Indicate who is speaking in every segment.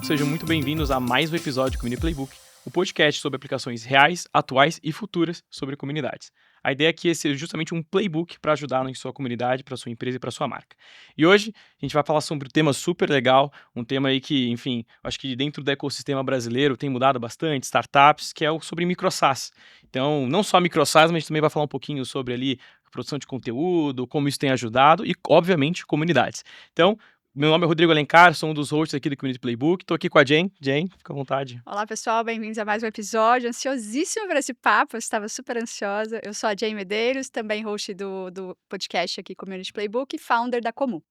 Speaker 1: Sejam muito bem-vindos a mais um episódio do Mini Playbook, o podcast sobre aplicações reais, atuais e futuras sobre comunidades. A ideia aqui é ser justamente um playbook para ajudar em sua comunidade, para sua empresa e para sua marca. E hoje a gente vai falar sobre um tema super legal, um tema aí que, enfim, acho que dentro do ecossistema brasileiro tem mudado bastante, startups, que é o sobre micro SaaS. Então, não só micro SaaS, mas a gente também vai falar um pouquinho sobre ali a produção de conteúdo, como isso tem ajudado e, obviamente, comunidades. Então, meu nome é Rodrigo Alencar, sou um dos hosts aqui do Community Playbook. Estou aqui com a Jen. Jen, fica à vontade.
Speaker 2: Olá, pessoal, bem-vindos a mais um episódio. Ansiosíssimo por esse papo, eu estava super ansiosa. Eu sou a Jen Medeiros, também host do podcast aqui Community Playbook e founder da Comu.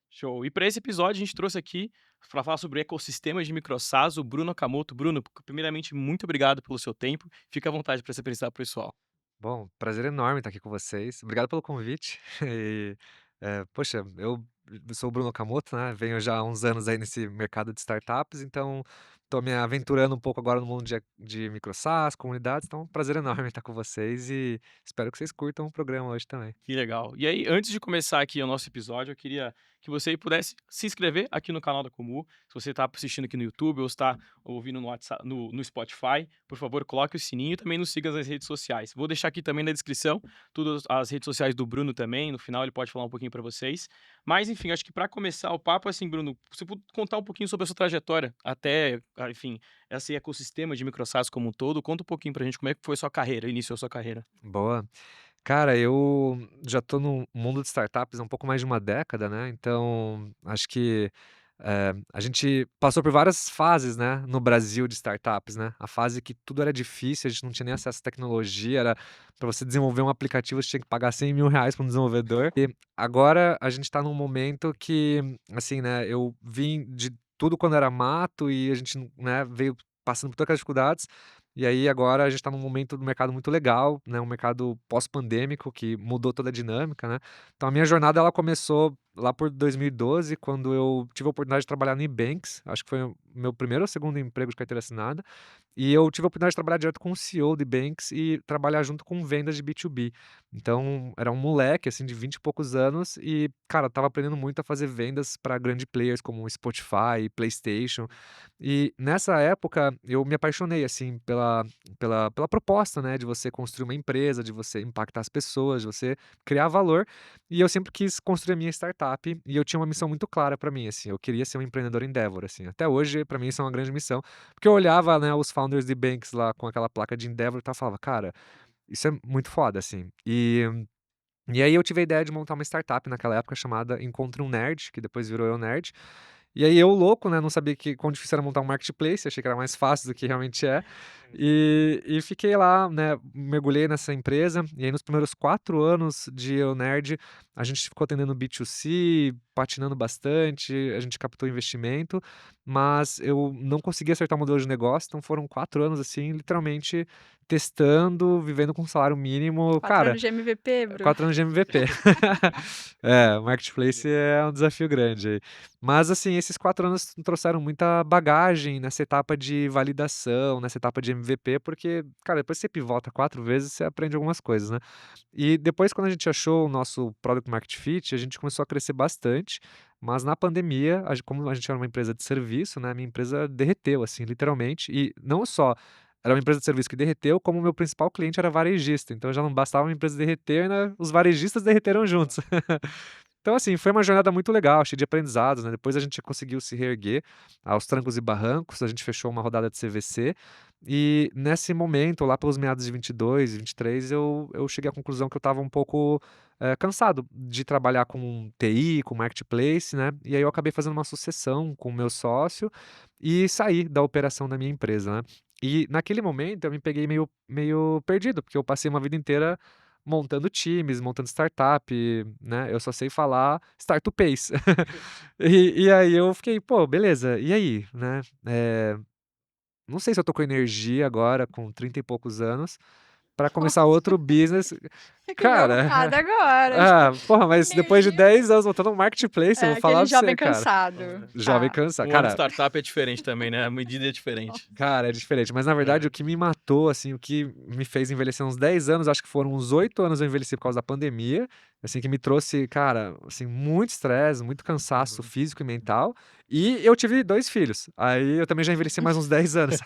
Speaker 1: Show. E para esse episódio a gente trouxe aqui para falar sobre ecossistemas de micro SaaS o Bruno Okamoto. Bruno, primeiramente, muito obrigado pelo seu tempo. Fica à vontade para se apresentar para o pessoal.
Speaker 3: Bom, prazer enorme estar aqui com vocês. Obrigado pelo convite. E, poxa, eu sou o Bruno Okamoto, né? Venho já há uns anos aí nesse mercado de startups, então estou me aventurando um pouco agora no mundo de micro SaaS, comunidades. Então, prazer enorme estar com vocês e espero que vocês curtam o programa hoje também.
Speaker 1: Que legal. E aí, antes de começar aqui o nosso episódio, eu queria que você pudesse se inscrever aqui no canal da Comu. Se você está assistindo aqui no YouTube ou está ouvindo no, WhatsApp, no Spotify, por favor, coloque o sininho e também nos siga nas redes sociais. Vou deixar aqui também na descrição todas as redes sociais do Bruno também. No final ele pode falar um pouquinho para vocês. Mas, enfim, acho que para começar o papo, assim, Bruno, você pode contar um pouquinho sobre a sua trajetória até, enfim, esse ecossistema de microsas como um todo. Conta um pouquinho para a gente como é que foi a sua carreira, iniciou a sua carreira.
Speaker 3: Boa. Cara, eu já estou no mundo de startups há um pouco mais de uma década, né? Então, acho que a gente passou por várias fases, né, no Brasil de startups, né? A fase que tudo era difícil, a gente não tinha nem acesso à tecnologia, era para você desenvolver um aplicativo, você tinha que pagar R$ 100.000 para um desenvolvedor. E agora a gente está num momento que, assim, né, eu vim de tudo quando era mato e a gente, né, veio passando por todas as dificuldades. E aí agora a gente está num momento do mercado muito legal, né, um mercado pós-pandêmico que mudou toda a dinâmica, né. Então a minha jornada ela começou lá por 2012, quando eu tive a oportunidade de trabalhar no Nubanks, acho que foi o meu primeiro ou segundo emprego de carteira assinada, e eu tive a oportunidade de trabalhar direto com o CEO de Banks e trabalhar junto com vendas de B2B. Então, era um moleque, assim, de 20 e poucos anos e, cara, estava aprendendo muito a fazer vendas para grandes players como Spotify, PlayStation. E nessa época eu me apaixonei, assim, pela proposta, né, de você construir uma empresa, de você impactar as pessoas, de você criar valor. E eu sempre quis construir a minha startup e eu tinha uma missão muito clara para mim, assim, eu queria ser um empreendedor Endeavor, assim. Até hoje, para mim, isso é uma grande missão, porque eu olhava, né, os founders de Banks lá com aquela placa de Endeavor e tal, falava: "Cara, isso é muito foda", assim. E aí eu tive a ideia de montar uma startup naquela época chamada Encontre um Nerd, que depois virou Eu Nerd. E aí eu louco, né, não sabia que quão difícil era montar um marketplace, achei que era mais fácil do que realmente é. E fiquei lá, né, mergulhei nessa empresa, e aí nos primeiros 4 anos de Eu Nerd, a gente ficou atendendo B2C, patinando bastante, a gente captou investimento, mas eu não consegui acertar o modelo de negócio, então foram 4 anos, assim, literalmente testando, vivendo com salário mínimo.
Speaker 2: 4
Speaker 3: Cara,
Speaker 2: anos de MVP, Bruno.
Speaker 3: 4 anos de MVP. É, o marketplace é um desafio grande aí. Mas, assim, esses 4 anos trouxeram muita bagagem nessa etapa de validação, nessa etapa de MVP, porque, cara, depois que você pivota 4 vezes, você aprende algumas coisas, né. E depois, quando a gente achou o nosso product market fit, a gente começou a crescer bastante, mas na pandemia, como a gente era uma empresa de serviço, né, minha empresa derreteu, assim, literalmente, e não só era uma empresa de serviço que derreteu, como o meu principal cliente era varejista, então já não bastava uma empresa derreter, né, os varejistas derreteram juntos. Então, assim, foi uma jornada muito legal, cheia de aprendizados, né, depois a gente conseguiu se reerguer aos trancos e barrancos, a gente fechou uma rodada de CVC, e nesse momento, lá pelos meados de 22, 23, eu cheguei à conclusão que eu estava um pouco, cansado de trabalhar com TI, com marketplace, né, e aí eu acabei fazendo uma sucessão com o meu sócio e saí da operação da minha empresa, né. E naquele momento eu me peguei meio perdido, porque eu passei uma vida inteira montando times, montando startup, né, eu só sei falar start to pace. E aí eu fiquei: "Pô, beleza, e aí?", né, não sei se eu tô com energia agora, com 30 e poucos anos, para começar outro business.
Speaker 2: Fiquei preocupada
Speaker 3: Cara,
Speaker 2: agora.
Speaker 3: porra, mas depois de 10 anos montando um marketplace, eu
Speaker 2: É,
Speaker 3: vou falar
Speaker 2: aquele
Speaker 3: pra você,
Speaker 2: jovem
Speaker 3: cara.
Speaker 2: cansado.
Speaker 3: Jovem
Speaker 2: Tá.
Speaker 3: cansa.
Speaker 1: Um ano de
Speaker 3: Cara,
Speaker 1: startup é diferente também, né? A medida é diferente.
Speaker 3: cara, é diferente. Mas na verdade, o que me matou, assim, o que me fez envelhecer uns 10 anos, acho que foram uns 8 anos eu envelheci por causa da pandemia, assim, que me trouxe, cara, assim, muito estresse, muito cansaço físico e mental. E eu tive 2 filhos. Aí eu também já envelheci mais uns 10 anos.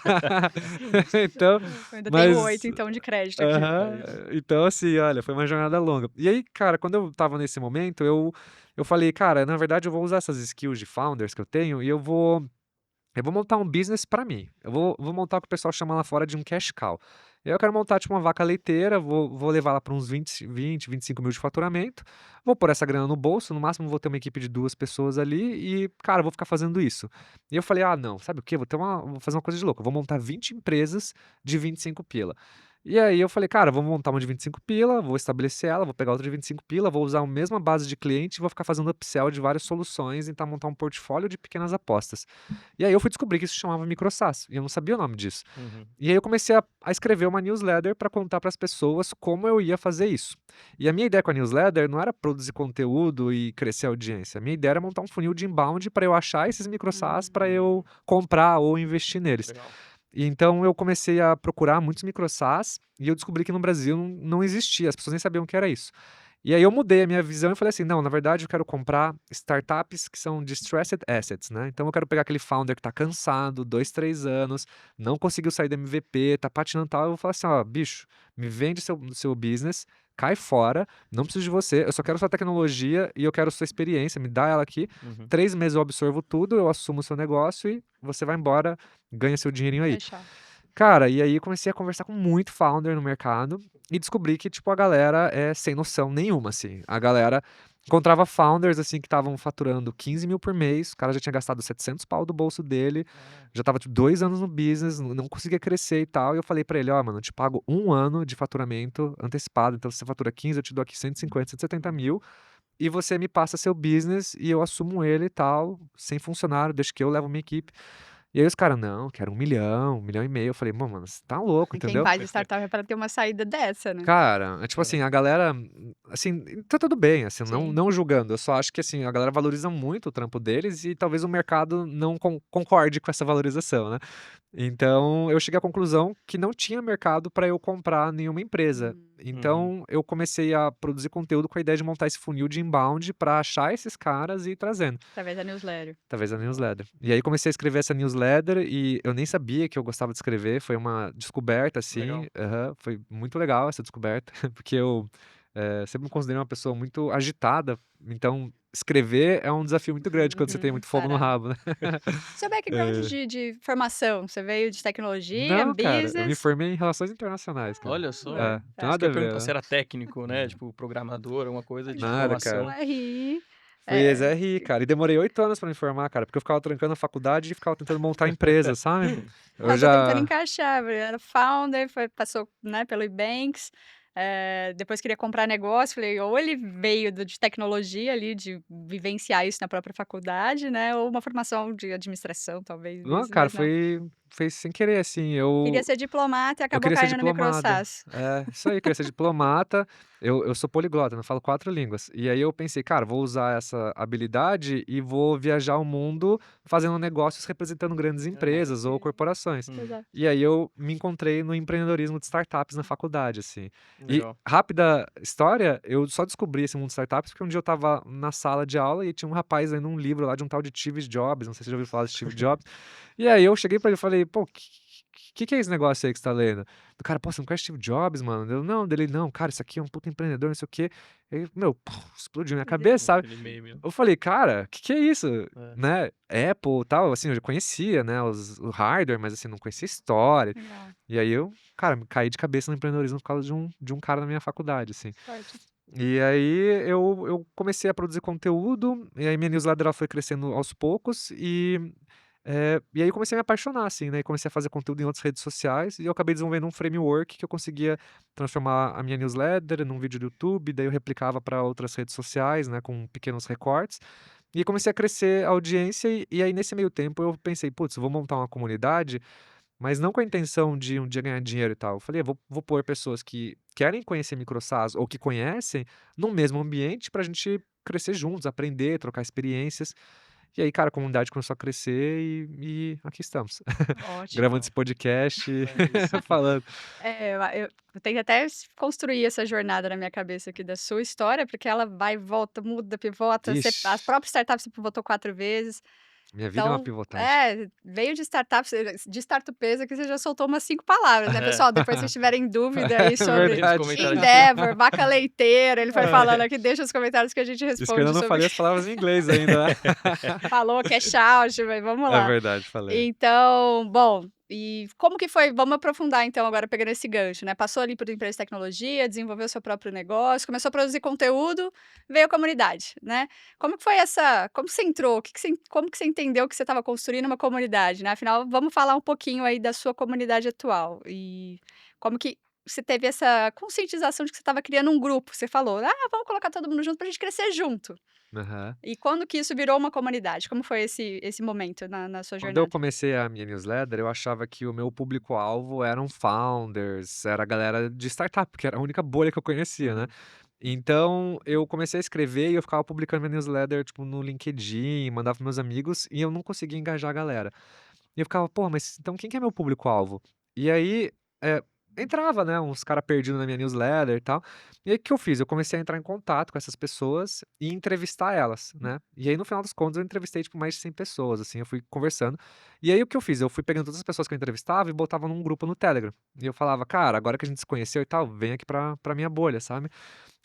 Speaker 3: Então,
Speaker 2: Eu ainda tenho 8,
Speaker 3: mas.
Speaker 2: então, de crédito aqui.
Speaker 3: Aham. Então, assim, olha, foi uma jornada longa. E aí, cara, quando eu tava nesse momento, eu falei, cara, na verdade eu vou usar essas skills de founders que eu tenho e eu vou montar um business pra mim. Eu vou montar o que o pessoal chama lá fora de um cash cow. Eu quero montar tipo uma vaca leiteira, vou levar ela para uns 25 mil de faturamento, vou pôr essa grana no bolso, no máximo vou ter uma equipe de 2 pessoas ali e, cara, eu vou ficar fazendo isso. E eu falei, ah, não, sabe o quê? Vou fazer uma coisa de louco, eu vou montar 20 empresas de 25 pila. E aí eu falei, cara, vou montar uma de 25 pila, vou estabelecer ela, vou pegar outra de 25 pila, vou usar a mesma base de cliente e vou ficar fazendo upsell de várias soluções e tentar montar um portfólio de pequenas apostas. E aí eu fui descobrir que isso chamava microsas, e eu não sabia o nome disso.
Speaker 1: Uhum.
Speaker 3: E aí eu comecei a escrever uma newsletter para contar para as pessoas como eu ia fazer isso. E a minha ideia com a newsletter não era produzir conteúdo e crescer a audiência. A minha ideia era montar um funil de inbound para eu achar esses microsas para eu comprar ou investir neles.
Speaker 1: Legal.
Speaker 3: E então eu comecei a procurar muitos microsas e eu descobri que no Brasil não existia, as pessoas nem sabiam o que era isso. E aí eu mudei a minha visão e falei assim, não, na verdade eu quero comprar startups que são distressed assets, né? Então eu quero pegar aquele founder que tá cansado, 2, 3 anos, não conseguiu sair do MVP, tá patinando e tal, eu vou falar assim, ó, bicho, me vende seu business, cai fora, não preciso de você, eu só quero sua tecnologia e eu quero sua experiência, me dá ela aqui,
Speaker 1: Uhum.
Speaker 3: 3 meses eu absorvo tudo, eu assumo o seu negócio e você vai embora, ganha seu dinheirinho aí.
Speaker 2: Fechar.
Speaker 3: Cara, e aí comecei a conversar com muito founder no mercado e descobri que, tipo, a galera é sem noção nenhuma, assim. A galera encontrava founders, assim, que estavam faturando 15 mil por mês, o cara já tinha gastado 700 pau do bolso dele, já tava, tipo, 2 anos no business, não conseguia crescer e tal, e eu falei pra ele, ó, mano, eu te pago 1 ano de faturamento antecipado, então se você fatura 15, eu te dou aqui 150, 170 mil, e você me passa seu business e eu assumo ele e tal, sem funcionário, deixa que eu levo minha equipe. E aí os caras, não, quero 1 milhão, 1,5 milhão. Eu falei, mano, você tá louco,
Speaker 2: E quem
Speaker 3: entendeu?
Speaker 2: faz startup é para ter uma saída dessa, né?
Speaker 3: Cara, é tipo assim, a galera, assim, tá tudo bem, assim, não,
Speaker 2: Sim.
Speaker 3: não julgando. Eu só acho que, assim, a galera valoriza muito o trampo deles e talvez o mercado não concorde com essa valorização, né? Então, eu cheguei à conclusão que não tinha mercado para eu comprar nenhuma empresa. Então, eu comecei a produzir conteúdo com a ideia de montar esse funil de inbound para achar esses caras e ir trazendo,
Speaker 2: Através da newsletter.
Speaker 3: através da newsletter. E aí comecei a escrever essa newsletter e eu nem sabia que eu gostava de escrever, foi uma descoberta, assim,
Speaker 1: Legal.
Speaker 3: foi muito legal essa descoberta, porque eu sempre me considerei uma pessoa muito agitada, então escrever é um desafio muito grande quando você tem muito fogo no
Speaker 2: Parar.
Speaker 3: rabo, né?
Speaker 2: Seu background de formação, você veio de tecnologia,
Speaker 3: Não, cara, eu me
Speaker 2: business?
Speaker 3: formei em relações internacionais, cara.
Speaker 1: Olha só.
Speaker 3: É, tem
Speaker 1: Isso que eu
Speaker 3: nada
Speaker 1: ia
Speaker 3: a ver,
Speaker 1: perguntar se
Speaker 3: né?
Speaker 1: era técnico, né? Tipo, programador, alguma coisa de
Speaker 3: Nada,
Speaker 1: formação.
Speaker 3: cara.
Speaker 2: RI.
Speaker 3: Fui ex-RI, cara, e demorei 8 anos pra me formar, cara, porque eu ficava trancando a faculdade e ficava tentando montar a empresa, sabe? Eu
Speaker 2: Eu tô tentando
Speaker 3: já...
Speaker 2: encaixar, era founder, passou, né, pelo Ebanks, depois queria comprar negócio, falei, ou ele veio de tecnologia ali, de vivenciar isso na própria faculdade, né, ou uma formação de administração, talvez,
Speaker 3: Não,
Speaker 2: business,
Speaker 3: cara,
Speaker 2: mas não.
Speaker 3: foi sem querer, assim,
Speaker 2: Queria ser diplomata e
Speaker 3: eu
Speaker 2: acabou
Speaker 3: queria ser
Speaker 2: caindo no
Speaker 3: diplomata.
Speaker 2: microsas.
Speaker 3: É, isso aí, queria ser diplomata. Eu sou poliglota, né, eu falo 4 línguas. E aí eu pensei, cara, vou usar essa habilidade e vou viajar o mundo fazendo negócios representando grandes empresas ou corporações.
Speaker 2: Exato.
Speaker 3: E aí eu me encontrei no empreendedorismo de startups na faculdade, assim. E
Speaker 1: Legal.
Speaker 3: rápida história, eu só descobri esse mundo de startups porque um dia eu estava na sala de aula e tinha um rapaz lendo um livro lá de um tal de Steve Jobs, não sei se você já ouviu falar de Steve Jobs. E aí eu cheguei pra ele e falei, pô, que é esse negócio aí que você tá lendo? Do cara, pô, você não conhece Steve Jobs, mano? Eu, não, dele, não, cara, isso aqui é um puta empreendedor, não sei o quê. Aí, meu, explodiu minha cabeça, sabe?
Speaker 1: Aquele meme.
Speaker 3: Eu falei, cara, que é isso?
Speaker 1: É.
Speaker 3: Né? Apple e tal, assim, eu já conhecia, né, o hardware, mas assim, não conhecia a história.
Speaker 2: Legal,
Speaker 3: E aí eu, cara, me caí de cabeça no empreendedorismo por causa de um cara na minha faculdade, assim.
Speaker 2: sorte.
Speaker 3: E aí eu comecei a produzir conteúdo, e aí minha newsletter ela foi crescendo aos poucos, e aí eu comecei a me apaixonar, assim, né? E comecei a fazer conteúdo em outras redes sociais, e eu acabei desenvolvendo um framework que eu conseguia transformar a minha newsletter num vídeo do YouTube, daí eu replicava para outras redes sociais, né, com pequenos recortes. E comecei a crescer a audiência, e aí nesse meio tempo eu pensei, putz, vou montar uma comunidade, mas não com a intenção de um dia ganhar dinheiro e tal. Eu falei: "Vou pôr pessoas que querem conhecer micro SaaS ou que conhecem no mesmo ambiente pra gente crescer juntos, aprender, trocar experiências". E aí, cara, a comunidade começou a crescer e aqui estamos, gravando
Speaker 2: Ótimo.
Speaker 3: esse podcast e
Speaker 1: É isso.
Speaker 3: falando.
Speaker 2: Eu tenho até construir essa jornada na minha cabeça aqui da sua história, porque ela vai e volta, muda, pivota, você
Speaker 3: Ixi,
Speaker 2: as próprias startups você pivotou 4 vezes.
Speaker 3: minha vida é uma
Speaker 2: Então,
Speaker 3: pivotagem.
Speaker 2: veio de startup, de startupesa que você já soltou umas 5 palavras, né.
Speaker 1: É,
Speaker 2: Pessoal, depois se vocês tiverem dúvida aí
Speaker 3: É
Speaker 2: sobre
Speaker 1: deixa nos
Speaker 3: verdade.
Speaker 1: comentários.
Speaker 2: Endeavor, vaca leiteira, ele foi
Speaker 3: É.
Speaker 2: falando aqui, deixa nos comentários que a gente
Speaker 3: Isso que eu ainda
Speaker 2: responde
Speaker 3: não
Speaker 2: sobre
Speaker 3: falei as palavras em inglês ainda, né.
Speaker 2: falou que é shout, mas vamos
Speaker 3: É
Speaker 2: lá.
Speaker 3: verdade, falei.
Speaker 2: Então, bom, e como que foi vamos aprofundar então agora pegando esse gancho, né, passou ali por empresa de tecnologia, desenvolveu seu próprio negócio, começou a produzir conteúdo, veio a comunidade, né. Como que foi essa como você entrou? O que que você como que você entendeu que você estava construindo uma comunidade, né, afinal vamos falar um pouquinho aí da sua comunidade atual, e como que você teve essa conscientização de que você estava criando um grupo, você falou: "Ah, vamos colocar todo mundo junto pra gente crescer junto".
Speaker 3: Aham.
Speaker 2: E quando que isso virou uma comunidade? Como foi esse momento na sua
Speaker 3: Quando eu
Speaker 2: jornada?
Speaker 3: comecei a minha newsletter, eu achava que o meu público-alvo eram founders, era a galera de startup, porque era a única bolha que eu conhecia, né.
Speaker 1: Uhum.
Speaker 3: Então, eu comecei a escrever e eu ficava publicando minha newsletter, tipo, no LinkedIn, mandava para meus amigos e eu não conseguia engajar a galera. E eu ficava: "Pô, mas então quem que é meu público-alvo?". E aí, entrava, né, uns cara perdido na minha newsletter e tal. E aí o que eu fiz? Eu comecei a entrar em contato com essas pessoas e entrevistar elas, né. E aí no final das contas eu entrevistei, tipo, mais de 100 pessoas, assim, eu fui conversando. E aí o que eu fiz? Eu fui pegando todas as pessoas que eu entrevistava e botava num grupo no Telegram. E eu falava: "Cara, agora que a gente se conheceu e tal, vem aqui pra minha bolha", sabe.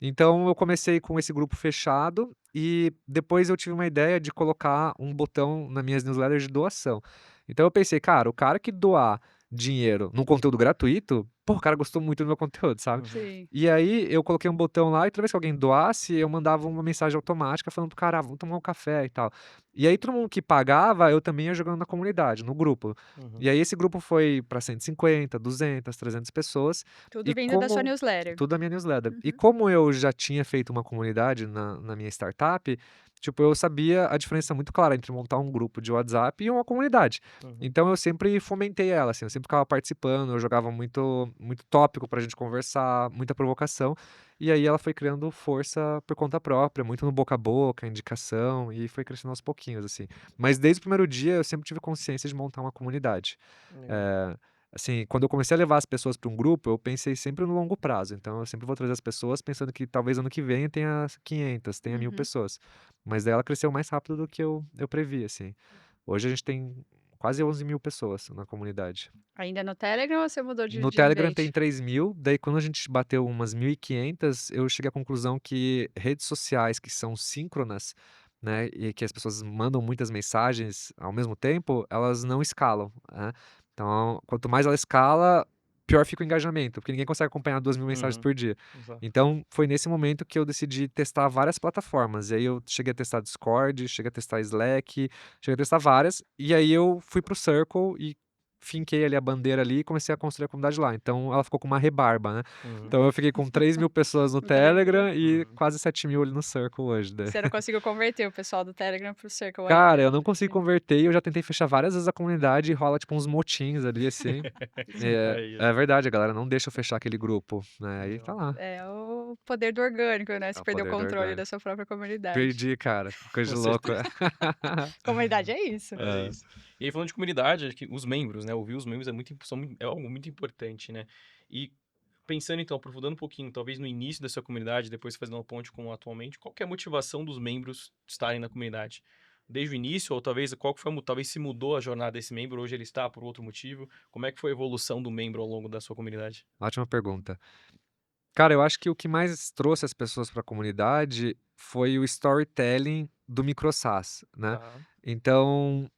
Speaker 3: Então eu comecei com esse grupo fechado e depois eu tive uma ideia de colocar um botão nas minhas newsletters de doação. Então eu pensei: "Cara, o cara que doar dinheiro num conteúdo gratuito, pô, o cara gostou muito do meu conteúdo", sabe.
Speaker 1: Uhum.
Speaker 2: Sim.
Speaker 3: E aí eu coloquei um botão lá e toda vez que alguém doasse, eu mandava uma mensagem automática falando pro cara: "Ah, vamos tomar um café e tal". E aí todo mundo que pagava, eu também ia jogando na comunidade, no grupo.
Speaker 1: Uhum.
Speaker 3: E aí esse grupo foi pra 150, 200, 300 pessoas,
Speaker 2: Tudo
Speaker 3: e
Speaker 2: vindo da sua
Speaker 3: como
Speaker 2: newsletter.
Speaker 3: tudo da minha newsletter. E
Speaker 2: Uhum.
Speaker 3: como eu já tinha feito uma comunidade na minha startup, tipo, eu sabia a diferença muito clara entre montar um grupo de WhatsApp e uma comunidade.
Speaker 1: Uhum.
Speaker 3: Então eu sempre fomentei ela, assim, eu sempre ficava participando, eu jogava muito tópico pra gente conversar, muita provocação, e aí ela foi criando força por conta própria, muito no boca a boca, indicação, e foi crescendo aos pouquinhos, assim. Mas desde o primeiro dia eu sempre tive consciência de montar uma comunidade.
Speaker 1: Legal.
Speaker 3: Eh, assim, quando eu comecei a levar as pessoas para um grupo, eu pensei sempre no longo prazo, então eu sempre vou trazer as pessoas pensando que talvez ano que vem tenha 500, tenha 1000
Speaker 2: Uhum.
Speaker 3: pessoas. Mas daí ela cresceu mais rápido do que eu previ, assim. Hoje a gente tem quase 11.000 pessoas na comunidade.
Speaker 2: Ainda no Telegram ou você mudou de
Speaker 3: No
Speaker 2: de
Speaker 3: Telegram tem
Speaker 2: ambiente?
Speaker 3: 3.000, daí quando a gente bateu umas 1.500, eu cheguei à conclusão que redes sociais que são síncronas, né, e que as pessoas mandam muitas mensagens ao mesmo tempo, elas não escalam, né. Então, quanto mais ela escala, pior fica o engajamento, porque ninguém consegue acompanhar 2.000 mensagens
Speaker 1: Uhum.
Speaker 3: por dia.
Speaker 1: Exato.
Speaker 3: Então, foi nesse momento que eu decidi testar várias plataformas, e aí eu cheguei a testar Discord, cheguei a testar Slack, cheguei a testar várias, e aí eu fui para o Circle e finquei ali a bandeira ali e comecei a construir a comunidade lá. Então ela ficou com uma rebarba, né.
Speaker 1: Uhum.
Speaker 3: Então eu fiquei com 3.000 pessoas no
Speaker 2: Legal.
Speaker 3: Telegram e
Speaker 1: Uhum.
Speaker 3: quase 7.000 ali no Circle hoje, né.
Speaker 2: Você não conseguiu converter o pessoal do Telegram para o Circle
Speaker 3: Cara,
Speaker 2: ainda?
Speaker 3: eu não consegui
Speaker 2: Sim.
Speaker 3: converter e eu já tentei fechar várias vezes a comunidade e rola tipo uns motins ali, assim. É
Speaker 1: Aí, ó.
Speaker 3: é verdade, a galera não deixa eu fechar aquele grupo, né, aí tá
Speaker 1: Legal.
Speaker 3: lá.
Speaker 2: É o poder do orgânico, né,
Speaker 3: É
Speaker 2: você
Speaker 3: o
Speaker 2: perdeu o
Speaker 3: poder do
Speaker 2: controle da
Speaker 3: orgânico.
Speaker 2: sua própria comunidade.
Speaker 3: Perdi, cara, coisa
Speaker 1: Com
Speaker 3: de louco.
Speaker 1: certeza.
Speaker 2: Comunidade é isso.
Speaker 1: É
Speaker 3: É.
Speaker 1: isso. E aí falando de comunidade, acho que os membros, né, ouvir os membros é muito imp são mui é algo muito importante, né. E pensando então, aprofundando um pouquinho, talvez no início da sua comunidade, depois fazendo uma ponte com atualmente, qual que é a motivação dos membros estarem na comunidade? Desde o início ou talvez qual que foi a mu talvez se mudou a jornada desse membro, hoje ele está por outro motivo, como é que foi a evolução do membro ao longo da sua comunidade?
Speaker 3: Ótima pergunta. Cara, eu acho que o que mais trouxe as pessoas para a comunidade foi o storytelling do microsas, né.
Speaker 1: Tá.
Speaker 3: Então,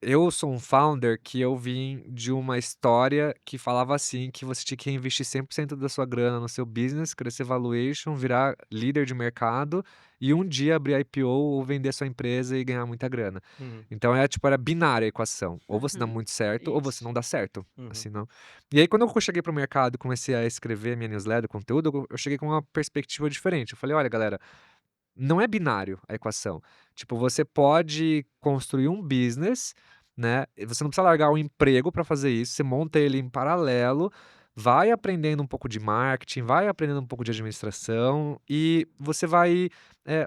Speaker 3: eu sou um founder que eu vim de uma história que falava assim, que você tinha que investir 100% da sua grana no seu business, crescer valuation, virar líder de mercado e um dia abrir IPO ou vender sua empresa e ganhar muita grana.
Speaker 1: Uhum.
Speaker 3: Então é tipo, era binária a equação, ou você dá
Speaker 2: Uhum.
Speaker 3: muito certo ou você
Speaker 2: Isso.
Speaker 3: não dá certo,
Speaker 1: Uhum.
Speaker 3: assim não. E aí quando eu cheguei para o mercado e comecei a escrever minha newsletter, conteúdo, eu cheguei com uma perspectiva diferente, eu falei: "Olha galera, não é binário a equação. Tipo, você pode construir um business né? E você não precisa largar o emprego para fazer isso, você monta ele em paralelo, vai aprendendo um pouco de marketing, vai aprendendo um pouco de administração e você vai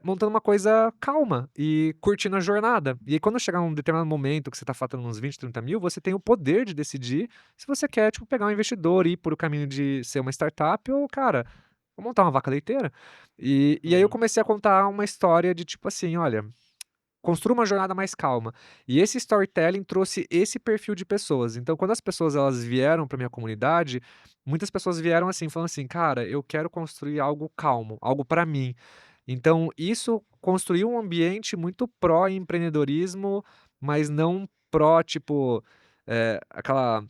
Speaker 3: montando uma coisa calma e curtindo a jornada. E aí, quando chegar um determinado momento que você está faturando uns 20, 30 mil, você tem o poder de decidir se você quer, tipo, pegar um investidor e ir por o caminho de ser uma startup ou, cara, vou montar uma vaca leiteira. E aí eu
Speaker 1: Uhum.
Speaker 3: comecei a contar uma história de tipo assim, olha, construa uma jornada mais calma. E esse storytelling trouxe esse perfil de pessoas. Então, quando as pessoas elas vieram para minha comunidade, muitas pessoas vieram assim, falando assim, cara, eu quero construir algo calmo, algo para mim. Então, isso construiu um ambiente muito pró-empreendedorismo, mas não pró, tipo, aquela.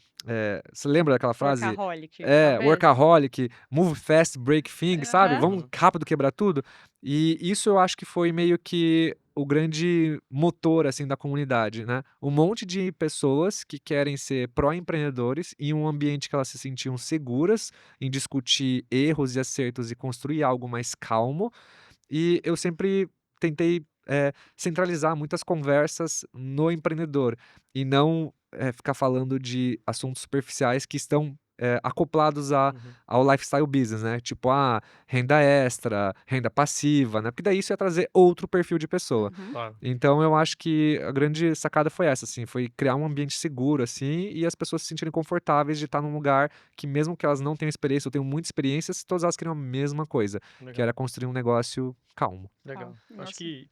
Speaker 3: Você lembra daquela frase?
Speaker 2: Workaholic,
Speaker 3: É,
Speaker 2: talvez?
Speaker 3: workaholic, move fast, break things, sabe?
Speaker 2: Aham.
Speaker 3: Vamos
Speaker 1: Uhum.
Speaker 3: rápido quebrar tudo. E isso eu acho que foi meio que o grande motor, assim, da comunidade, né? Um monte de pessoas que querem ser pró-empreendedores em um ambiente que elas se sentiam seguras em discutir erros e acertos e construir algo mais calmo. E eu sempre tentei, centralizar muitas conversas no empreendedor e não, ficar falando de assuntos superficiais que estão, acoplados
Speaker 1: Uhum.
Speaker 3: ao lifestyle business, né, tipo, renda extra, renda passiva, né, porque daí isso ia trazer outro perfil de pessoa.
Speaker 2: Uhum.
Speaker 1: Claro.
Speaker 3: Então eu acho que a grande sacada foi essa, assim, foi criar um ambiente seguro, assim, e as pessoas se sentirem confortáveis de estar num lugar que mesmo que elas não tenham experiência ou tenham muita experiência, todas elas queriam a mesma coisa, que
Speaker 1: Legal.
Speaker 3: era construir um negócio calmo.
Speaker 1: Legal.
Speaker 2: Uau,
Speaker 1: Acho
Speaker 2: nossa.
Speaker 1: que,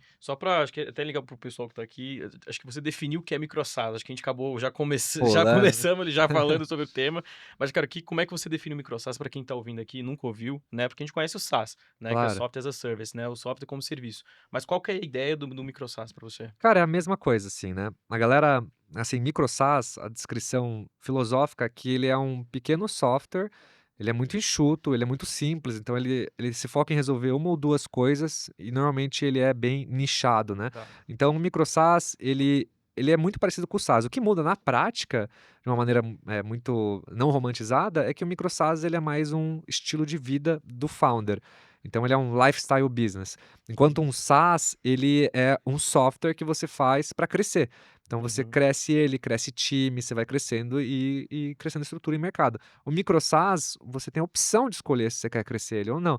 Speaker 1: acho que até legal pro pessoal que tá aqui, acho que você definiu o que é microsas. Acho que a gente acabou, já, já
Speaker 3: Polêmico.
Speaker 1: começamos ali já falando sobre o tema, mas, cara, como é que você define o microsas para quem tá ouvindo aqui e nunca ouviu, né? Porque a gente conhece o SaaS, né? Que é o
Speaker 3: Claro.
Speaker 1: Software as a Service, né? O software como serviço. Mas qual que é a ideia do microsas para você?
Speaker 3: Cara, é a mesma coisa, assim, né. A galera, assim, micro SaaS, a descrição filosófica é que ele é um pequeno software, ele é muito enxuto, ele é muito simples, então ele se foca em resolver uma ou 2 coisas e normalmente ele é bem nichado, né.
Speaker 1: Tá.
Speaker 3: Então o micro SaaS, ele é muito parecido com o SaaS. O que muda na prática, de uma maneira, muito não romantizada, é que o micro SaaS ele é mais um estilo de vida do founder. Então ele é um lifestyle business. Enquanto um SaaS, ele é um software que você faz para crescer. Então você
Speaker 1: Uhum.
Speaker 3: cresce ele, cresce time, você vai crescendo e crescendo estrutura e mercado. O micro SaaS, você tem a opção de escolher se você quer crescer ele ou não.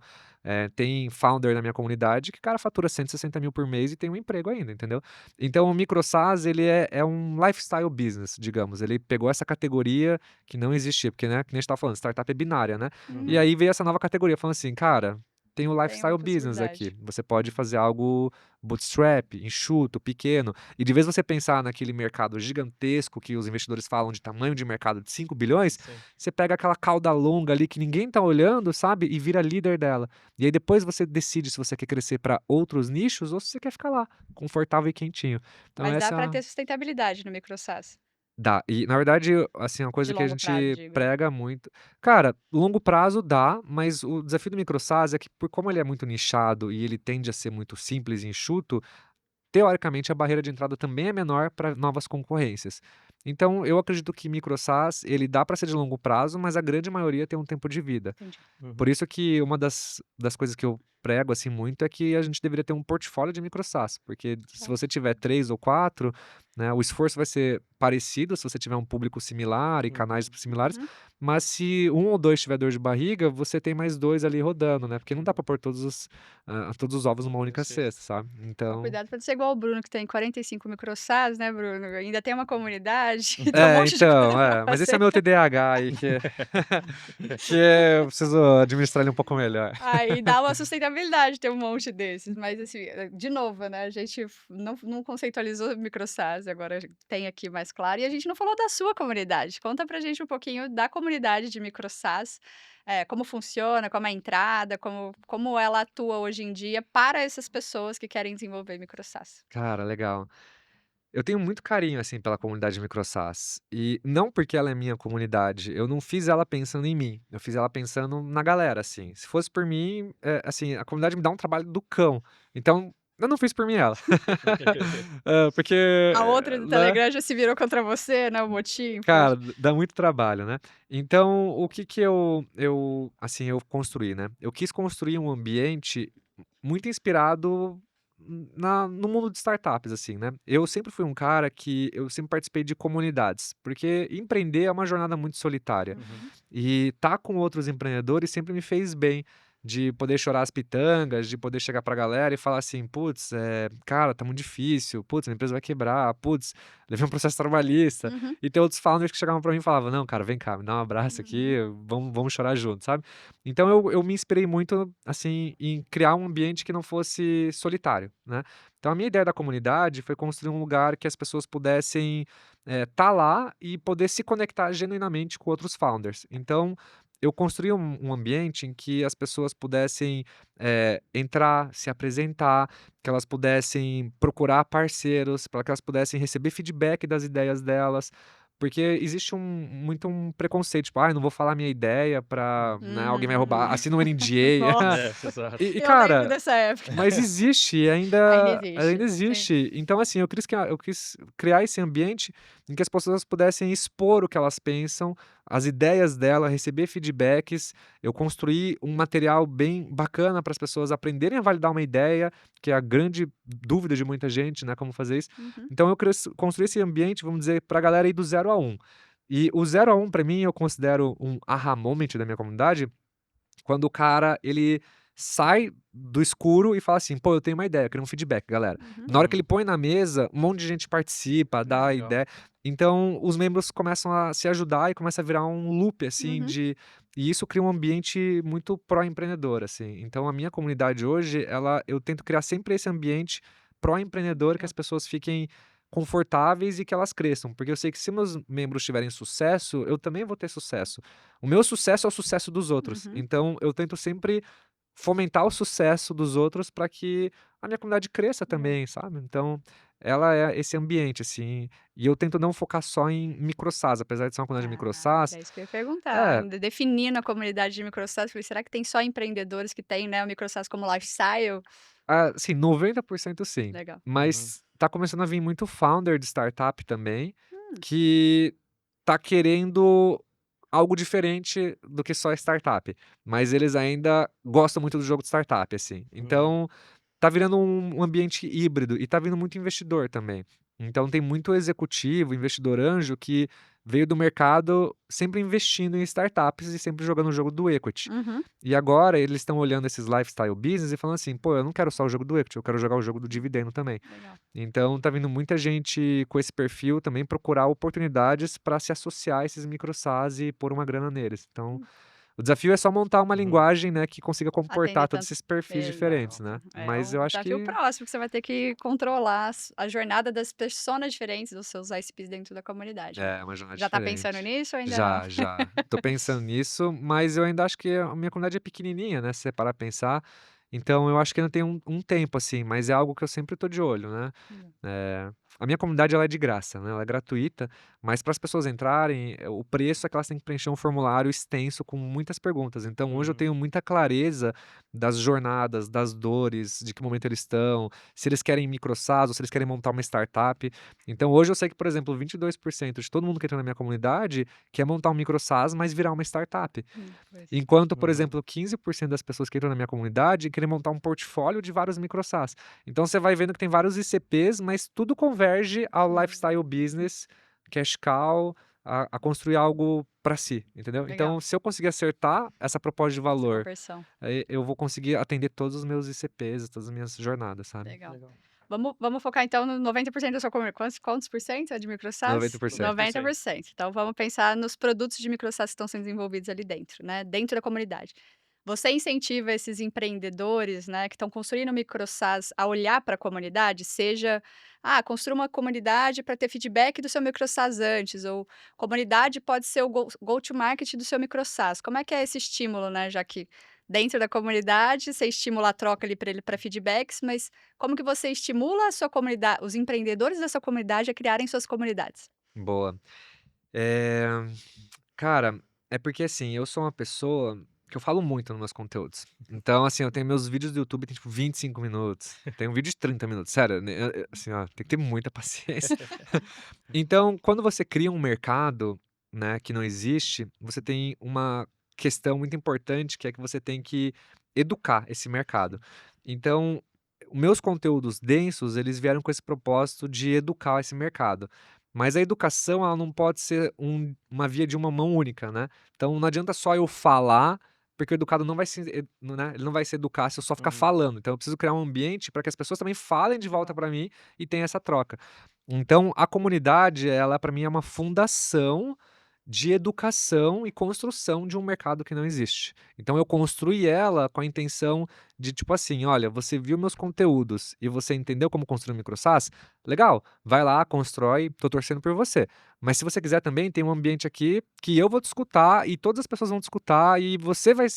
Speaker 3: Tem founder na minha comunidade que, cara, fatura 160 mil por mês e tem um emprego ainda, entendeu? Então o micro SaaS, ele é um lifestyle business, digamos. Ele pegou essa categoria que não existia, porque, né, que nem a gente tava falando, startup é binária, né? E
Speaker 2: Uhum.
Speaker 3: aí veio essa nova categoria, falando assim, cara, tem o
Speaker 2: Tem uma
Speaker 3: lifestyle business aqui.
Speaker 2: possibilidade.
Speaker 3: Você pode fazer algo bootstrap, enxuto, pequeno. E de vez você pensar naquele mercado gigantesco que os investidores falam de tamanho de mercado de 5 bilhões,
Speaker 1: Sim.
Speaker 3: você pega aquela cauda longa ali que ninguém tá olhando, sabe? E vira líder dela. E aí depois você decide se você quer crescer para outros nichos ou se você quer ficar lá, confortável e quentinho. Então
Speaker 2: Mas dá
Speaker 3: essa é
Speaker 2: para
Speaker 3: a
Speaker 2: ter sustentabilidade no micro SaaS,
Speaker 3: Dá. E, na verdade, assim, uma
Speaker 2: de
Speaker 3: coisa que a
Speaker 2: longo prazo,
Speaker 3: gente
Speaker 2: digo.
Speaker 3: prega muito cara, longo prazo dá, mas o desafio do micro SaaS é que por como ele é muito nichado e ele tende a ser muito simples e enxuto, teoricamente a barreira de entrada também é menor para novas concorrências. Então eu acredito que micro SaaS, ele dá para ser de longo prazo, mas a grande maioria tem um tempo de vida.
Speaker 2: Entendi.
Speaker 3: Por
Speaker 1: Uhum.
Speaker 3: isso que uma das coisas que eu prego, assim, muito é que a gente deveria ter um portfólio de micro SaaS, porque se
Speaker 2: Claro.
Speaker 3: você tiver 3 ou 4, né, o esforço vai ser parecido se você tiver um público similar e canais
Speaker 1: Uhum.
Speaker 3: similares,
Speaker 2: Uhum.
Speaker 3: mas se um ou 2 tiver dor de barriga, você tem mais 2 ali rodando, né, porque não dá para pôr todos os ovos numa única
Speaker 1: Cesta.
Speaker 3: cesta, sabe.
Speaker 2: Toma
Speaker 3: Então
Speaker 2: cuidado para não ser igual o Bruno, que tem 45 micro SaaS, né, Bruno? Ainda tem uma comunidade e tem um monte de coisa
Speaker 3: então,
Speaker 2: para
Speaker 3: mas esse é
Speaker 2: fazer.
Speaker 3: meu TDAH aí que eu preciso administrar ele um pouco melhor.
Speaker 2: Aí dá uma sustentabilidade ter um monte desses, mas assim, de novo, né, a gente não conceitualizou micro SaaS, agora tem aqui mais claro, e a gente não falou da sua comunidade. Conta pra gente um pouquinho da comunidade de micro SaaS, como funciona, como é a entrada, como ela atua hoje em dia para essas pessoas que querem desenvolver micro SaaS.
Speaker 3: Cara, legal. Eu tenho muito carinho, assim, pela comunidade MicroSAS. E não porque ela é minha comunidade, eu não fiz ela pensando em mim, eu fiz ela pensando na galera, assim. Se fosse por mim, assim, a comunidade me dá um trabalho do cão. Então, eu não fiz por mim ela. Porque,
Speaker 2: A outra do
Speaker 3: né,
Speaker 2: Telegram já se virou contra você, né, o motim,
Speaker 3: cara,
Speaker 2: poxa.
Speaker 3: dá muito trabalho, né. Então, o que que eu construí, né. Eu quis construir um ambiente muito inspirado no mundo de startups, assim, né? Eu sempre fui um cara que eu sempre participei de comunidades, porque empreender é uma jornada muito solitária.
Speaker 1: Uhum.
Speaker 3: E estar com outros empreendedores sempre me fez bem, de poder chorar as pitangas, de poder chegar pra galera e falar assim: putz, cara, tá muito difícil, putz, a empresa vai quebrar, putz, levei um processo trabalhista.
Speaker 2: Uhum.
Speaker 3: E tem outros founders que chegavam pra mim e falavam: não, cara, vem cá, me dá um abraço aqui,
Speaker 2: Uhum.
Speaker 3: vamos chorar junto, sabe? Então eu me inspirei muito, assim, em criar um ambiente que não fosse solitário, né? Então a minha ideia da comunidade foi construir um lugar que as pessoas pudessem tá lá e poder se conectar genuinamente com outros founders. Então, eu construí um ambiente em que as pessoas pudessem entrar, se apresentar, que elas pudessem procurar parceiros, para que elas pudessem receber feedback das ideias delas. Porque existe muito um preconceito, tipo, não vou falar minha ideia pra, né, alguém vai roubar,
Speaker 2: Uhum.
Speaker 3: assina um NDA.
Speaker 2: Nossa,
Speaker 1: É, exato.
Speaker 3: E,
Speaker 2: eu lembro
Speaker 3: cara,
Speaker 2: dessa época.
Speaker 3: mas existe,
Speaker 2: Ainda
Speaker 3: ainda
Speaker 2: existe, sim.
Speaker 3: existe. Então, assim, eu quis criar esse ambiente em que as pessoas pudessem expor o que elas pensam, as ideias dela, receber feedbacks. Eu construí um material bem bacana para as pessoas aprenderem a validar uma ideia, que é a grande dúvida de muita gente, né, como fazer isso.
Speaker 2: Uhum.
Speaker 3: Então, construí esse ambiente, vamos dizer, para a galera ir do 0 a 1. E o 0 a 1, para mim, eu considero um aha moment da minha comunidade, quando o cara, ele sai do escuro e fala assim: pô, eu tenho uma ideia, eu queria um feedback, galera.
Speaker 2: Uhum.
Speaker 3: Na hora que
Speaker 1: Uhum.
Speaker 3: ele põe na mesa, um monte de gente participa, dá
Speaker 1: Legal.
Speaker 3: ideia. Então, os membros começam a se ajudar e começa a virar um loop, assim,
Speaker 2: Uhum.
Speaker 3: e isso cria um ambiente muito pró-empreendedor, assim. Então, a minha comunidade hoje, eu tento criar sempre esse ambiente pró-empreendedor, que
Speaker 1: Legal.
Speaker 3: as pessoas fiquem confortáveis e que elas cresçam. Porque eu sei que se meus membros tiverem sucesso, eu também vou ter sucesso. O meu sucesso é o sucesso dos outros.
Speaker 2: Uhum.
Speaker 3: Então, eu tento sempre fomentar o sucesso dos outros para que a minha comunidade cresça
Speaker 2: Legal.
Speaker 3: também, sabe? Então, ela é esse ambiente, assim. E eu tento não focar só em micro-SaaS, apesar de ser uma comunidade de micro-SaaS.
Speaker 2: Era isso que eu ia perguntar.
Speaker 3: É,
Speaker 2: Ainda definindo a comunidade de micro-SaaS, falei: "Será que tem só empreendedores que têm, né, o micro-SaaS como lifestyle?"
Speaker 3: assim, 90% sim.
Speaker 2: Legal.
Speaker 1: Uhum.
Speaker 3: Mas tá começando a vir muito founder de startup também,
Speaker 2: Hum.
Speaker 3: que tá querendo algo diferente do que só startup. Mas eles ainda gostam muito do jogo de startup, assim.
Speaker 1: Uhum.
Speaker 3: Então, tá virando um ambiente híbrido e tá vindo muito investidor também. Então tem muito executivo, investidor anjo que veio do mercado sempre investindo em startups e sempre jogando o jogo do equity.
Speaker 2: Uhum.
Speaker 3: E agora eles estão olhando esses lifestyle business e falando assim: pô, eu não quero só o jogo do equity, eu quero jogar o jogo do dividendo também.
Speaker 2: Legal.
Speaker 3: Então tá vindo muita gente com esse perfil também procurar oportunidades para se associar a esses micro SaaS e pôr uma grana neles. Então,
Speaker 2: Hum.
Speaker 3: o desafio é só montar uma
Speaker 1: Uhum.
Speaker 3: linguagem, né, que consiga comportar
Speaker 2: Atender
Speaker 3: todos
Speaker 2: tanto
Speaker 3: esses perfis diferentes,
Speaker 2: exato.
Speaker 1: Legal.
Speaker 3: né.
Speaker 2: É
Speaker 3: Mas
Speaker 2: um
Speaker 3: eu acho
Speaker 2: desafio
Speaker 3: que
Speaker 2: próximo que você vai ter que controlar a jornada das pessoas diferentes, dos seus ICPs dentro da comunidade, né.
Speaker 3: é uma jornada
Speaker 2: Já tá pensando
Speaker 3: diferente.
Speaker 2: nisso ou ainda não?
Speaker 3: Já, já. Tô pensando nisso, mas eu ainda acho que a minha comunidade é pequenininha, né, se você parar pra pensar. Então eu acho que ainda tem um tempo, assim, mas é algo que eu sempre tô de olho, né.
Speaker 2: Hum.
Speaker 3: A minha comunidade ela é de graça, né, ela é gratuita, mas para as pessoas entrarem, o preço é que elas têm que preencher um formulário extenso com muitas perguntas. Então hoje eu
Speaker 1: Uhum.
Speaker 3: tenho muita clareza das jornadas, das dores, de que momento eles estão, se eles querem micro SaaS ou se eles querem montar uma startup. Então hoje eu sei que, por exemplo, 22% de todo mundo que entra na minha comunidade quer montar um micro SaaS, mas virar uma startup.
Speaker 2: Pois.
Speaker 3: Enquanto, por
Speaker 1: Uhum.
Speaker 3: exemplo, 15% das pessoas que entram na minha comunidade querem montar um portfólio de vários micro SaaS. Então você vai vendo que tem vários ICPs, mas tudo converge ao lifestyle business, cash cow, a construir algo para si, entendeu?
Speaker 2: Legal,
Speaker 3: Então, se eu conseguir acertar essa proposta de
Speaker 2: essa
Speaker 3: valor,
Speaker 2: conversão.
Speaker 3: aí eu vou conseguir atender todos os meus ICPs, todas as minhas jornadas, sabe?
Speaker 2: Legal.
Speaker 1: Legal.
Speaker 2: Vamos focar então no 90% da sua comunidade. Quantos por cento é de micro-SaaS?
Speaker 3: 90%.
Speaker 1: 90%.
Speaker 2: 90%. Então vamos pensar nos produtos de micro-SaaS que estão sendo desenvolvidos ali dentro, né, dentro da comunidade. Você incentiva esses empreendedores, né, que estão construindo micro-SaaS a olhar para a comunidade, seja, construa uma comunidade para ter feedback do seu micro-SaaS antes, ou comunidade pode ser o go-to-market do seu micro-SaaS. Como é que é esse estímulo, né, já que dentro da comunidade você estimula a troca ali para ele para feedbacks, mas como que você estimula a sua comunidade, os empreendedores da sua comunidade a criarem suas comunidades?
Speaker 3: Boa. Eh, cara, é porque assim, eu sou uma pessoa que eu falo muito nos meus conteúdos. Então, assim, eu tenho meus vídeos do YouTube tem tipo 25 minutos. Tem um vídeo de 30 minutos. Sério, né, assim, ó, tem que ter muita paciência. Então, quando você cria um mercado, né, que não existe, você tem uma questão muito importante que é que você tem que educar esse mercado. Então, meus conteúdos densos, eles vieram com esse propósito de educar esse mercado. Mas a educação, ela não pode ser uma via de uma mão única, né? Então não adianta só eu falar, porque o educado não vai se, né? Ele não vai se educar se eu só ficar
Speaker 1: Uhum.
Speaker 3: falando. Então eu preciso criar um ambiente para que as pessoas também falem de volta para mim e tenha essa troca. Então a comunidade, ela para mim é uma fundação de educação e construção de um mercado que não existe. Então eu construí ela com a intenção de tipo assim, olha, você viu meus conteúdos e você entendeu como construir um micro SaaS? Legal, vai lá, constrói, tô torcendo por você. Mas se você quiser também, tem um ambiente aqui que eu vou te escutar e todas as pessoas vão te escutar e você vai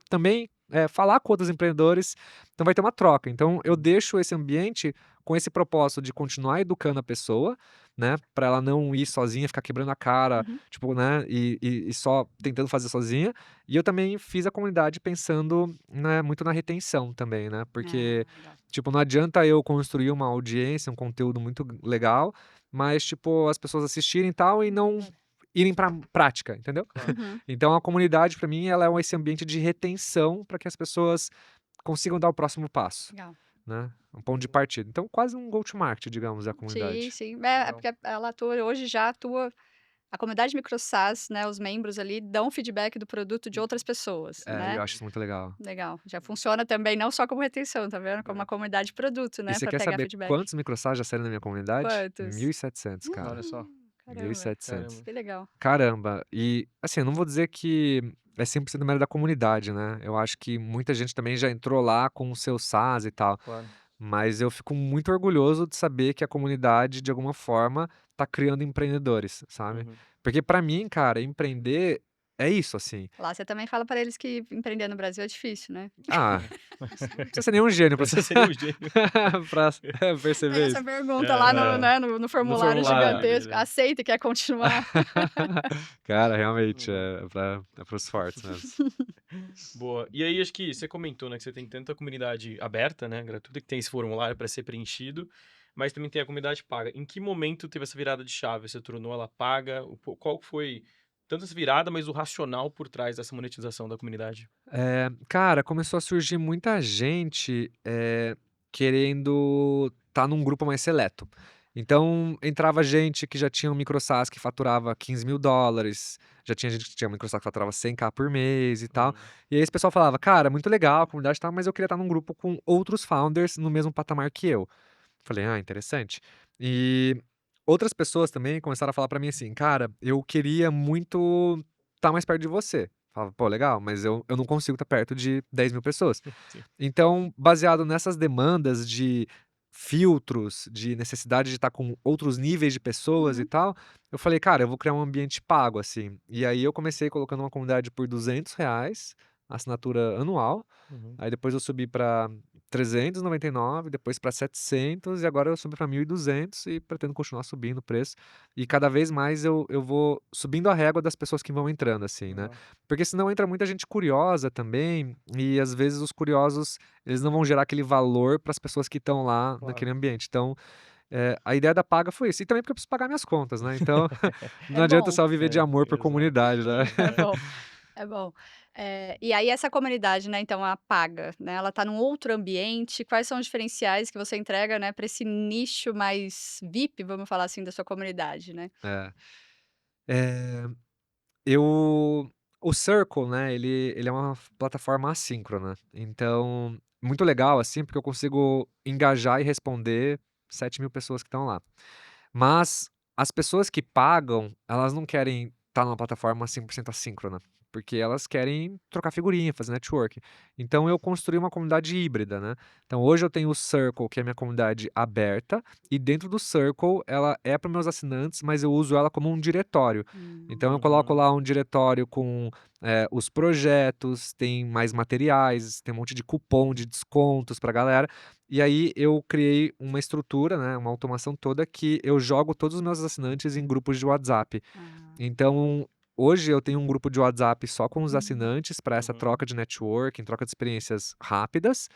Speaker 3: também falar com outros empreendedores, então vai ter uma troca. Então eu deixo esse ambiente com esse propósito de continuar educando a pessoa, né, para ela não ir sozinha, ficar quebrando a cara,
Speaker 2: Uhum.
Speaker 3: tipo, né, e só tentando fazer sozinha. E eu também fiz a comunidade pensando, né, muito na retenção também, né, porque,
Speaker 2: Legal.
Speaker 3: tipo, não adianta eu construir uma audiência, um conteúdo muito legal, mas, tipo, as pessoas assistirem e tal e não irem pra prática, entendeu?
Speaker 1: Claro.
Speaker 2: Uhum.
Speaker 3: Então a comunidade, para mim, ela é esse ambiente de retenção para que as pessoas consigam dar o próximo passo,
Speaker 2: Legal.
Speaker 3: né, um ponto de partida. Então quase um go-to-market, digamos, é a
Speaker 2: Sim,
Speaker 3: comunidade.
Speaker 2: sim. É
Speaker 1: Legal.
Speaker 2: porque ela atua hoje já atua a comunidade micro SaaS, né, os membros ali dão feedback do produto de outras pessoas,
Speaker 3: É,
Speaker 2: né.
Speaker 3: eu acho isso muito legal.
Speaker 2: Legal. Já funciona também não só como retenção, tá vendo, como uma comunidade de produto,
Speaker 3: E
Speaker 2: né,
Speaker 3: você
Speaker 2: para
Speaker 3: quer
Speaker 2: pegar
Speaker 3: saber
Speaker 2: feedback.
Speaker 3: quantos microsás já saíram na minha comunidade?
Speaker 2: Quantos?
Speaker 3: 1.700, cara.
Speaker 1: Olha só.
Speaker 2: Caramba,
Speaker 3: 1.700.
Speaker 1: Caramba.
Speaker 2: que legal.
Speaker 3: Caramba. E, assim, eu não vou dizer que é 100% mérito da comunidade, né? Eu acho que muita gente também já entrou lá com o seu SaaS e tal.
Speaker 1: Claro.
Speaker 3: Mas eu fico muito orgulhoso de saber que a comunidade, de alguma forma, tá criando empreendedores, sabe?
Speaker 1: Uhum.
Speaker 3: Porque pra mim, cara, empreender é isso, assim.
Speaker 2: Lá você também fala para eles que empreender no Brasil é difícil, né.
Speaker 3: Ah, não precisa ser nenhum gênio pra,
Speaker 1: Você seria um gênio.
Speaker 3: pra
Speaker 2: Tem
Speaker 3: perceber
Speaker 2: essa
Speaker 3: isso.
Speaker 2: pergunta lá no,
Speaker 1: É.
Speaker 2: né, no
Speaker 1: No
Speaker 2: formulário
Speaker 1: formulário
Speaker 3: É.
Speaker 1: ali,
Speaker 2: gigantesco,
Speaker 1: né?
Speaker 2: aceita e quer continuar.
Speaker 3: Cara, realmente,
Speaker 1: Uhum.
Speaker 3: é pros fortes mesmo.
Speaker 1: Boa. E aí, acho que você comentou, né, que você tem tanta comunidade aberta, né, gratuita, que tem esse formulário para ser preenchido, mas também tem a comunidade paga. Em que momento teve essa virada de chave? Você tornou ela paga? Qual foi tanto essa virada, mas o racional por trás dessa monetização da comunidade?
Speaker 3: Cara, começou a surgir muita gente, querendo estar num grupo mais seleto. Então, entrava gente que já tinha um micro SaaS que faturava $15.000, já tinha gente que tinha um micro SaaS que faturava 100K por mês e tal.
Speaker 1: Uhum.
Speaker 3: E aí esse pessoal falava: "Cara, muito legal a comunidade e tal, mas eu queria estar num grupo com outros founders no mesmo patamar que eu". Falei: "Ah, interessante". E outras pessoas também começaram a falar pra mim assim: "Cara, eu queria muito estar mais perto de você". Falava: "Pô, legal, mas eu não consigo estar perto de 10.000 pessoas".
Speaker 1: Sim.
Speaker 3: Então, baseado nessas demandas de filtros, de necessidade de estar com outros níveis de pessoas e
Speaker 2: Uhum.
Speaker 3: tal, eu falei: "Cara, eu vou criar um ambiente pago, assim". E aí eu comecei colocando uma comunidade por R$ 200, assinatura anual.
Speaker 1: Uhum.
Speaker 3: Aí depois eu subi pra 399, depois pra 700 e agora eu subi pra 1.200 e pretendo continuar subindo o preço. E cada vez mais eu vou subindo a régua das pessoas que vão entrando, assim, né.
Speaker 1: Legal.
Speaker 3: Porque senão entra muita gente curiosa também, e às vezes os curiosos, eles não vão gerar aquele valor para as pessoas que estão lá
Speaker 1: Claro.
Speaker 3: naquele ambiente. Então, a ideia da paga foi isso. E também porque eu preciso pagar minhas contas, né, então
Speaker 2: É
Speaker 3: não adianta
Speaker 2: bom,
Speaker 3: só viver de
Speaker 1: É,
Speaker 3: amor por
Speaker 1: exato.
Speaker 3: comunidade, né.
Speaker 2: é bom. É bom. E aí essa comunidade, né, então a paga, né, ela tá num outro ambiente, quais são os diferenciais que você entrega, né, para esse nicho mais VIP, vamos falar assim, da sua comunidade, né?
Speaker 3: É. Eh Eu o Circle, né, ele é uma plataforma assíncrona, então, muito legal, assim, porque eu consigo engajar e responder 7.000 pessoas que estão lá. Mas as pessoas que pagam, elas não querem estar numa plataforma 100% assíncrona, porque elas querem trocar figurinha, fazer network. Então eu construí uma comunidade híbrida, né. Então hoje eu tenho o Circle, que é a minha comunidade aberta, e dentro do Circle ela é para meus assinantes, mas eu uso ela como um diretório. Então eu coloco
Speaker 1: Uhum.
Speaker 3: lá um diretório com, os projetos, tem mais materiais, tem um monte de cupom de descontos pra galera. E aí eu criei uma estrutura, né, uma automação toda que eu jogo todos os meus assinantes em grupos de WhatsApp.
Speaker 2: Ah.
Speaker 3: Então, hoje eu tenho um grupo de WhatsApp só com os assinantes para essa
Speaker 1: Uhum.
Speaker 3: troca de networking, troca de experiências rápidas.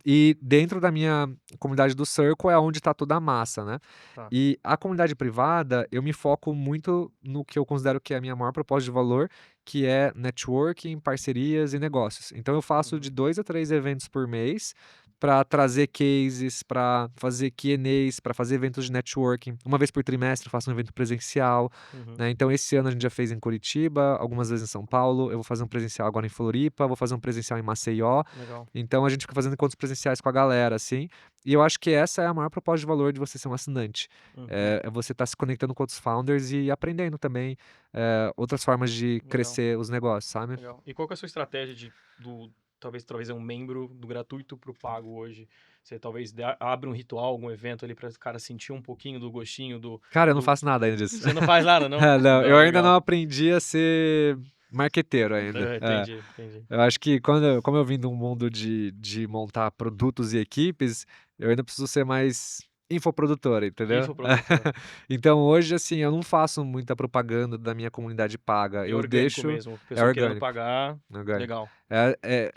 Speaker 3: E dentro da minha comunidade do Circle é onde está toda a massa, né.
Speaker 1: Tá.
Speaker 3: E a comunidade privada, eu me foco muito no que eu considero que é a minha maior proposta de valor, que é networking, parcerias e negócios. Então eu faço
Speaker 1: Uhum.
Speaker 3: de 2 a 3 eventos por mês, para trazer cases, para fazer Q&As, para fazer eventos de networking. Uma vez por trimestre eu faço um evento presencial,
Speaker 1: Uhum.
Speaker 3: né? Então esse ano a gente já fez em Curitiba, algumas vezes em São Paulo, eu vou fazer um presencial agora em Floripa, vou fazer um presencial em Maceió.
Speaker 1: Legal.
Speaker 3: Então a gente fica fazendo encontros presenciais com a galera, assim. E eu acho que essa é a maior proposta de valor de você ser um assinante.
Speaker 1: Uhum.
Speaker 3: É você estar se conectando com outros founders e aprendendo também outras formas de
Speaker 1: Legal.
Speaker 3: crescer os negócios, sabe?
Speaker 1: Legal. E qual que é a sua estratégia talvez trazer um membro do gratuito pro pago hoje? Você talvez abre um ritual, algum evento ali para o cara sentir um pouquinho do gostinho
Speaker 3: Cara, eu não
Speaker 1: do...
Speaker 3: faço nada ainda disso.
Speaker 1: Você não faz nada, não?
Speaker 3: Não, eu
Speaker 1: Não,
Speaker 3: ainda não
Speaker 1: legal.
Speaker 3: aprendi a ser marqueteiro ainda.
Speaker 1: Entendi.
Speaker 3: Eu acho que como eu vim de um mundo de montar produtos e equipes, eu ainda preciso ser mais infoprodutor, entendeu?
Speaker 1: Infoprodutor.
Speaker 3: Então hoje, assim, eu não faço muita propaganda da minha comunidade paga.
Speaker 1: É
Speaker 3: Eu
Speaker 1: orgânico
Speaker 3: deixo.
Speaker 1: mesmo.
Speaker 3: É
Speaker 1: Pessoa querendo
Speaker 3: orgânico.
Speaker 1: pagar.
Speaker 3: É orgânico.
Speaker 1: Legal.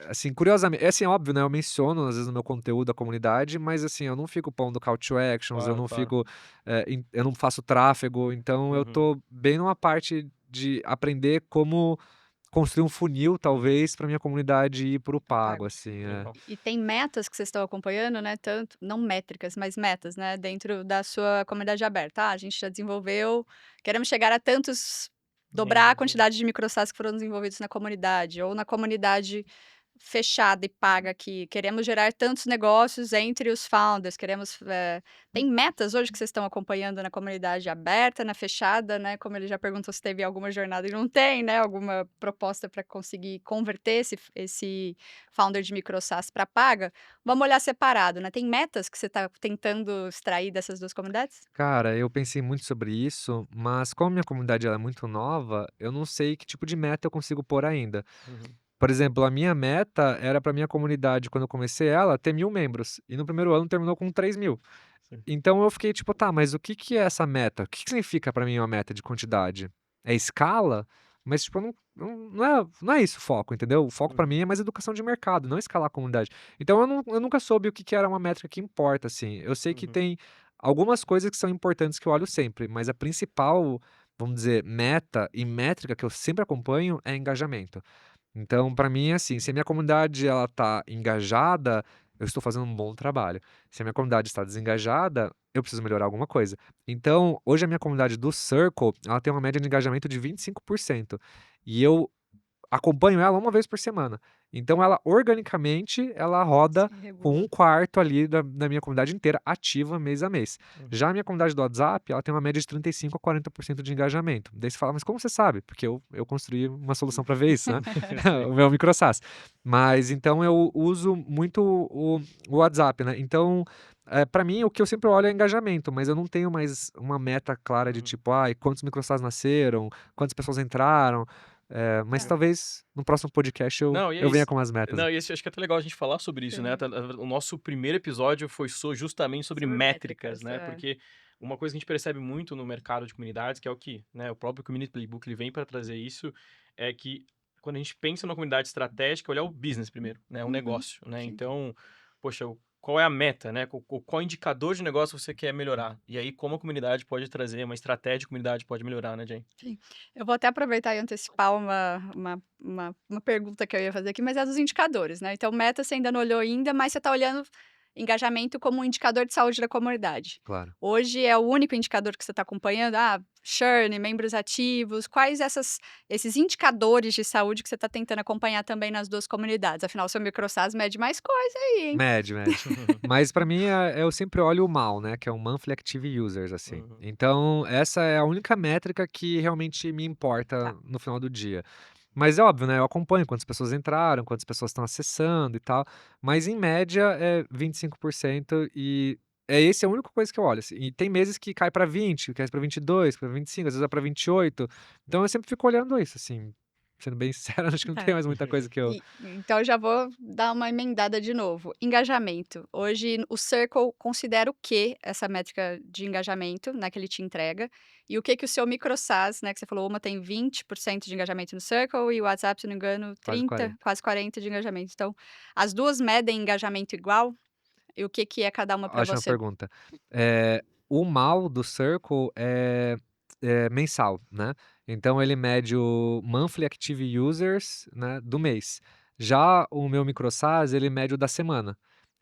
Speaker 3: Assim, curiosamente, é assim, óbvio, né? Eu menciono às vezes no meu conteúdo a comunidade, mas assim, eu não fico pondo call to actions, eu
Speaker 1: Claro,
Speaker 3: não
Speaker 1: claro.
Speaker 3: fico, eu não faço tráfego, então eu
Speaker 1: Uhum.
Speaker 3: tô bem numa parte de aprender como construir um funil, talvez, para minha comunidade ir pro pago, assim,
Speaker 1: Legal.
Speaker 2: E tem metas que vocês estão acompanhando, né? Tanto, não métricas, mas metas, né? Dentro da sua comunidade aberta. Ah, a gente já desenvolveu, queremos chegar a tantos, dobrar a
Speaker 1: Membros, né?
Speaker 2: quantidade de microsas que foram desenvolvidos na comunidade, ou na comunidade fechada e paga aqui. Queremos gerar tantos negócios entre os founders, tem metas hoje que vocês estão acompanhando na comunidade aberta, na fechada, né? Como ele já perguntou se teve alguma jornada e não tem, né? Alguma proposta para conseguir converter esse founder de microsas para paga. Vamos olhar separado, né? Tem metas que você está tentando extrair dessas duas comunidades?
Speaker 3: Cara, eu pensei muito sobre isso, mas como minha comunidade ela é muito nova, eu não sei que tipo de meta eu consigo pôr ainda.
Speaker 1: Uhum.
Speaker 3: Por exemplo, a minha meta era para minha comunidade, quando eu comecei ela, ter 1.000 membros. E no primeiro ano terminou com 3.000.
Speaker 1: Sim.
Speaker 3: Então eu fiquei tipo, tá, mas o que que é essa meta? O que que significa para mim uma meta de quantidade? É escala? Mas, tipo, não é isso o foco, entendeu? O foco para
Speaker 1: Uhum.
Speaker 3: mim é mais educação de mercado, não escalar a comunidade. Então eu nunca soube o que que era uma métrica que importa, assim. Eu sei que
Speaker 1: Uhum.
Speaker 3: tem algumas coisas que são importantes que eu olho sempre, mas a principal, vamos dizer, meta e métrica que eu sempre acompanho é engajamento. Então, para mim, é assim, se a minha comunidade ela tá engajada, eu estou fazendo um bom trabalho. Se a minha comunidade está desengajada, eu preciso melhorar alguma coisa. Então, hoje a minha comunidade do Circle, ela tem uma média de engajamento de 25%. E eu acompanho ela uma vez por semana. Então ela, organicamente, ela roda
Speaker 2: Se
Speaker 3: com
Speaker 2: regula.
Speaker 3: 1/4 ali da minha comunidade inteira ativa mês a mês.
Speaker 1: Uhum.
Speaker 3: Já a minha comunidade do WhatsApp, ela tem uma média de 35 a 40% de engajamento. Daí você fala: "Mas como você sabe?" Porque eu construí uma solução para ver isso, né, o meu microsas. Mas então eu uso muito o WhatsApp, né. Então, para mim o que eu sempre olho é engajamento, mas eu não tenho mais uma meta clara de
Speaker 1: Uhum.
Speaker 3: tipo: "Ai, quantos microsas nasceram, quantas pessoas entraram". Mas
Speaker 2: É.
Speaker 3: talvez no próximo podcast
Speaker 1: Não, e é
Speaker 3: eu venha
Speaker 1: isso.
Speaker 3: com umas metas.
Speaker 1: Não, e esse acho que é até legal a gente falar sobre isso, né?
Speaker 2: Sim.
Speaker 1: O nosso primeiro episódio foi justamente sobre métricas, né?
Speaker 2: É.
Speaker 1: Porque uma coisa que a gente percebe muito no mercado de comunidades, que é o que, né, o próprio Community Playbook ele vem para trazer isso, é que quando a gente pensa numa comunidade estratégica, olhar o business primeiro, né? O
Speaker 2: Uhum.
Speaker 1: negócio, né?
Speaker 2: Sim.
Speaker 1: Então, poxa, qual é a meta, né? Qual indicador de negócio você quer melhorar? E aí, como a comunidade pode trazer, uma estratégia de comunidade pode melhorar, né, Jane?
Speaker 2: Sim. Eu vou até aproveitar e antecipar uma pergunta que eu ia fazer aqui, mas é dos indicadores, né. Então meta você ainda não olhou ainda, mas você está olhando engajamento como um indicador de saúde da comunidade.
Speaker 3: Claro.
Speaker 2: Hoje é o único indicador que você está acompanhando? Ah, churn, membros ativos, quais esses indicadores de saúde que você está tentando acompanhar também nas 2 comunidades? Afinal, seu microsas mede mais coisa aí, hein.
Speaker 3: Mede, mede. Mas pra mim, eu sempre olho o MAU, né, que é o Monthly Active Users, assim.
Speaker 1: Uhum.
Speaker 3: Então essa é a única métrica que realmente me importa
Speaker 2: Tá.
Speaker 3: no final do dia. Mas é óbvio, né, eu acompanho quantas pessoas entraram, quantas pessoas estão acessando e tal, mas em média é 25% e esse é a única coisa que eu olho, assim. E tem meses que cai pra 20, cai pra 22, pra 25, às vezes é pra 28. Então eu sempre fico olhando isso, assim, sendo bem sincero, acho que não tem mais muita coisa que eu
Speaker 2: Então já vou dar uma emendada de novo. Engajamento. Hoje o Circle considera o que essa métrica de engajamento, né, que ele te entrega, e o que o seu microsas, né, que você falou, uma tem 20% de engajamento no Circle e o WhatsApp, se não me engano,
Speaker 3: quase
Speaker 2: 30,
Speaker 3: 40.
Speaker 2: quase 40 de engajamento. Então, as 2 medem engajamento igual? E o que é cada uma para
Speaker 3: Ótima
Speaker 2: você?
Speaker 3: pergunta. O MAU do Circle é mensal, né, então ele mede o Monthly Active Users, né, do mês. Já o meu microsas, ele mede o da semana.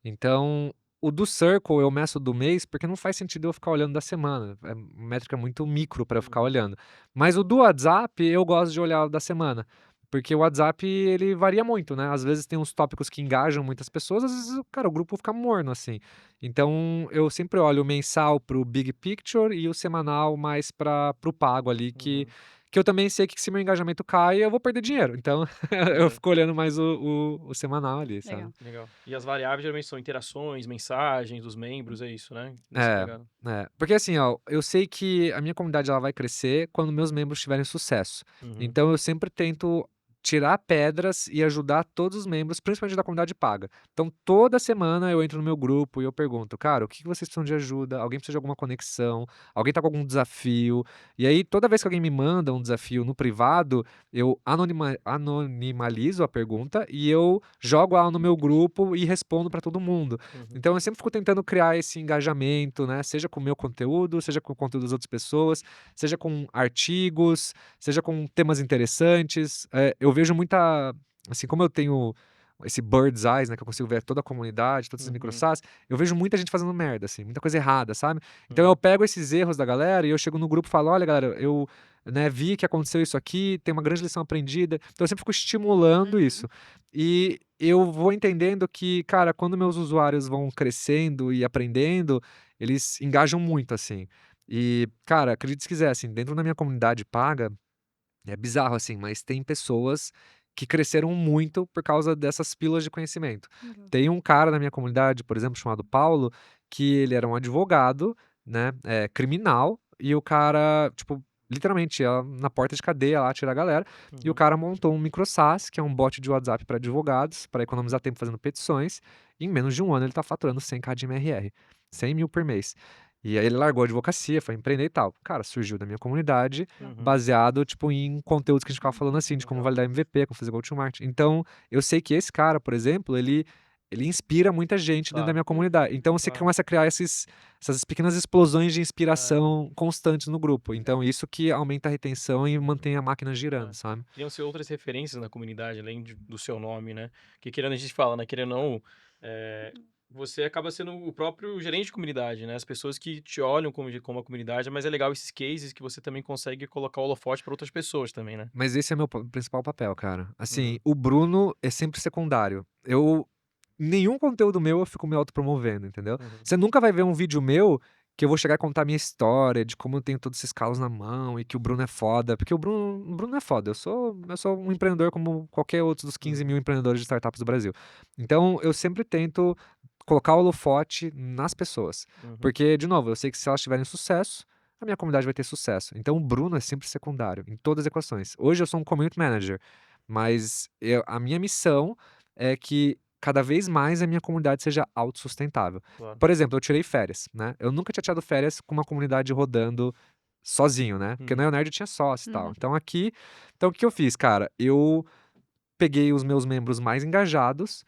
Speaker 3: Então, o do Circle eu meço do mês, porque não faz sentido eu ficar olhando da semana. É uma métrica muito micro para eu ficar
Speaker 1: Uhum.
Speaker 3: olhando. Mas o do WhatsApp, eu gosto de olhar o da semana. Porque o WhatsApp, ele varia muito, né? Às vezes tem uns tópicos que engajam muitas pessoas, às vezes, cara, o grupo fica morno, assim. Então, eu sempre olho o mensal pro big picture e o semanal mais pro pago ali,
Speaker 1: Uhum.
Speaker 3: que eu também sei que se meu engajamento cai, eu vou perder dinheiro. Então, eu
Speaker 1: É,
Speaker 3: fico olhando mais o semanal ali, sabe?
Speaker 2: Legal.
Speaker 1: legal. E as variáveis geralmente são interações, mensagens dos membros, é isso, né? Nessa
Speaker 3: É,
Speaker 1: pegada.
Speaker 3: porque assim, ó, eu sei que a minha comunidade ela vai crescer quando meus membros tiverem sucesso.
Speaker 1: Uhum.
Speaker 3: Então eu sempre tento tirar pedras e ajudar todos os membros, principalmente da comunidade paga. Então toda semana eu entro no meu grupo e eu pergunto, cara, o que que vocês precisam de ajuda? Alguém precisa de alguma conexão? Alguém tá com algum desafio? E aí toda vez que alguém me manda um desafio no privado, eu anonimalizo a pergunta e eu jogo ela no meu grupo e respondo para todo mundo.
Speaker 1: Uhum.
Speaker 3: Então eu sempre fico tentando criar esse engajamento, né, seja com o meu conteúdo, seja com o conteúdo das outras pessoas, seja com artigos, seja com temas interessantes. Eu vejo muita assim, como eu tenho esse bird's eyes, né, que eu consigo ver toda a comunidade, todas as
Speaker 1: Uhum.
Speaker 3: microsas, eu vejo muita gente fazendo merda, assim, muita coisa errada, sabe. Então eu
Speaker 1: Uhum.
Speaker 3: pego esses erros da galera e eu chego no grupo e falo: "Olha galera, eu, né, vi que aconteceu isso aqui, tem uma grande lição aprendida". Então eu sempre fico estimulando isso.
Speaker 2: Uhum.
Speaker 3: E eu vou entendendo que, cara, quando meus usuários vão crescendo e aprendendo, eles engajam muito, assim. E, cara, acredite se quiser, assim, dentro da minha comunidade paga, é bizarro, assim, mas tem pessoas que cresceram muito por causa dessas pílulas de conhecimento.
Speaker 2: Legal.
Speaker 3: Tem um cara na minha comunidade, por exemplo, chamado Paulo, que ele era um advogado, né, criminal, e o cara, tipo, literalmente ia na porta de cadeia lá tirar a galera, e o
Speaker 1: Uhum.
Speaker 3: cara montou um microsas, que é um bot de WhatsApp para advogados, para economizar tempo fazendo petições, e em menos de um ano ele tá faturando 100k de MRR, 100 mil por mês. E aí ele largou a advocacia, foi empreender e tal. Cara, surgiu da minha comunidade,
Speaker 1: Uhum.
Speaker 3: baseado, tipo, em conteúdos que a gente ficava falando assim, de como
Speaker 1: Legal.
Speaker 3: validar MVP, como fazer go-to-market. Então, eu sei que esse cara, por exemplo, ele inspira muita gente dentro da
Speaker 1: Claro,
Speaker 3: minha comunidade. Então, você
Speaker 1: claro.
Speaker 3: começa a criar essas pequenas explosões de
Speaker 1: É,
Speaker 3: inspiração constantes no grupo. Então, isso que aumenta a retenção e mantém a máquina girando,
Speaker 1: é.
Speaker 3: sabe?
Speaker 1: Criam ser outras referências na comunidade, além do seu nome, né? Que querendo a gente fala, né? Querendo ou não, é, você acaba sendo o próprio gerente de comunidade, né? As pessoas que te olham como a comunidade, mas é legal esses cases que você também consegue colocar o holofote para outras pessoas também, né?
Speaker 3: Mas esse é meu principal papel, cara. Assim,
Speaker 1: Uhum.
Speaker 3: o Bruno é sempre secundário. Nenhum conteúdo meu eu fico me autopromovendo, entendeu?
Speaker 1: Uhum.
Speaker 3: Você nunca vai ver um vídeo meu que eu vou chegar e contar a minha história, de como eu tenho todos esses calos na mão e que o Bruno é foda. Porque o Bruno é foda. Eu sou um empreendedor como qualquer outro dos 15
Speaker 1: Uhum.
Speaker 3: mil empreendedores de startups do Brasil. Então, eu sempre tento colocar o holofote nas pessoas.
Speaker 1: Uhum.
Speaker 3: Porque, de novo, eu sei que se elas tiverem sucesso, a minha comunidade vai ter sucesso. Então, o Bruno é sempre secundário em todas as equações. Hoje eu sou um community manager, mas a minha missão é que cada vez mais a minha comunidade seja autossustentável.
Speaker 1: Claro.
Speaker 3: Por exemplo, eu tirei férias, né? Eu nunca tinha tirado férias com uma comunidade rodando sozinho, né? Porque na
Speaker 1: Uhum.
Speaker 3: Neonerd tinha sócio e tal.
Speaker 2: Uhum.
Speaker 3: Então o que eu fiz, cara? Eu peguei os meus membros mais engajados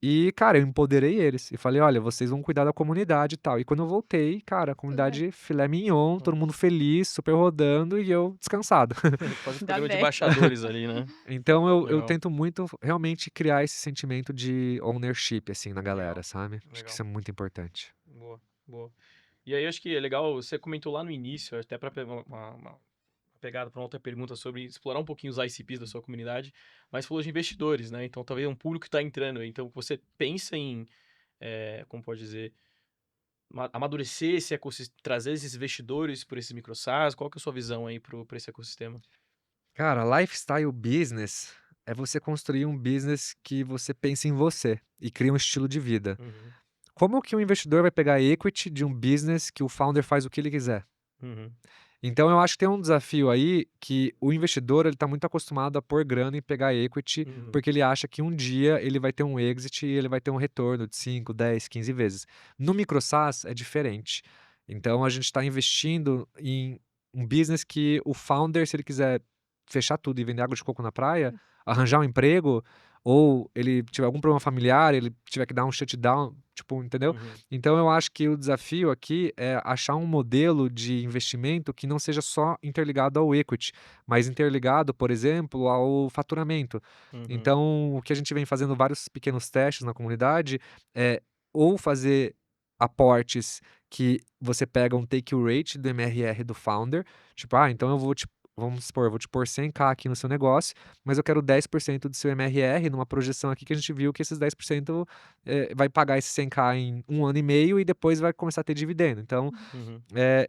Speaker 3: e, cara, eu empoderei eles. E falei, olha, vocês vão cuidar da comunidade e tal. E quando eu voltei, cara, a
Speaker 2: Tudo bem.
Speaker 3: comunidade filé mignon, todo
Speaker 1: Uhum.
Speaker 3: mundo feliz, super rodando e eu descansado.
Speaker 1: Quase um
Speaker 2: Ainda
Speaker 1: programa de
Speaker 2: bem.
Speaker 1: embaixadores ali, né?
Speaker 3: Então eu
Speaker 1: Legal,
Speaker 3: tento muito realmente criar esse sentimento de ownership, assim, na galera,
Speaker 1: legal,
Speaker 3: sabe? Acho que isso
Speaker 1: legal.
Speaker 3: é muito importante.
Speaker 1: Boa, boa. E aí acho que é legal, você comentou lá no início, até para uma pegada para uma outra pergunta sobre explorar um pouquinho os ICPs da sua comunidade, mas falou de investidores, né? Então talvez é um público que está entrando aí. Então você pensa em, como pode dizer, amadurecer esse ecossistema, trazer esses investidores por esses microsas, qual que é a sua visão aí para esse ecossistema?
Speaker 3: Cara, lifestyle business é você construir um business que você pensa em você e cria um estilo de vida.
Speaker 1: Uhum,
Speaker 3: Como que um investidor vai pegar equity de um business que o founder faz o que ele quiser?
Speaker 1: uhum,
Speaker 3: Então eu acho que tem um desafio aí que o investidor ele tá muito acostumado a pôr grana e pegar equity,
Speaker 1: uhum,
Speaker 3: porque ele acha que um dia ele vai ter um exit e ele vai ter um retorno de 5, 10, 15 vezes. No microsas é diferente. Então a gente está investindo em um business que o founder, se ele quiser fechar tudo e vender água de coco na praia, arranjar um emprego, ou ele tiver algum problema familiar, ele tiver que dar um shutdown, tipo, entendeu?
Speaker 1: uhum,
Speaker 3: Então eu acho que o desafio aqui é achar um modelo de investimento que não seja só interligado ao equity, mas interligado, por exemplo, ao faturamento.
Speaker 1: uhum,
Speaker 3: Então, o que a gente vem fazendo vários pequenos testes na comunidade é ou fazer aportes que você pega um take rate do MRR do founder, tipo, então vamos supor, eu vou te pôr 100k aqui no seu negócio, mas eu quero 10% do seu MRR numa projeção aqui que a gente viu que esses 10% vai pagar esse 100k em 1 ano e meio e depois vai começar a ter dividendo. Então,
Speaker 1: Uhum.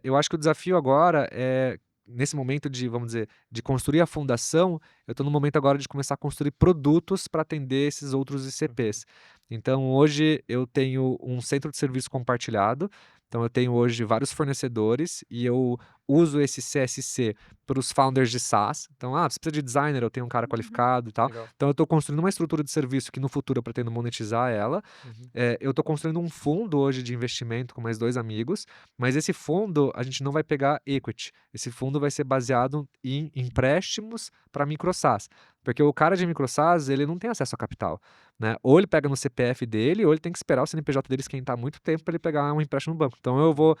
Speaker 3: eu acho que o desafio agora é, nesse momento de, vamos dizer, de construir a fundação, eu estou no momento agora de começar a construir produtos para atender esses outros ICPs. Então, hoje eu tenho um centro de serviço compartilhado, então eu tenho hoje vários fornecedores e eu uso esse CSC para os founders de SaaS. Então, você precisa de designer, eu tenho um cara qualificado e tal.
Speaker 1: Legal.
Speaker 3: Então, eu estou construindo uma estrutura de serviço que no futuro eu pretendo monetizar ela.
Speaker 1: Uhum.
Speaker 3: Eu estou construindo um fundo hoje de investimento com mais 2 amigos, mas esse fundo a gente não vai pegar equity. Esse fundo vai ser baseado em empréstimos para micro SaaS, porque o cara de micro SaaS, ele não tem acesso a capital, né? Ou ele pega no CPF dele, ou ele tem que esperar o CNPJ dele esquentar muito tempo para ele pegar um empréstimo no banco. Então eu vou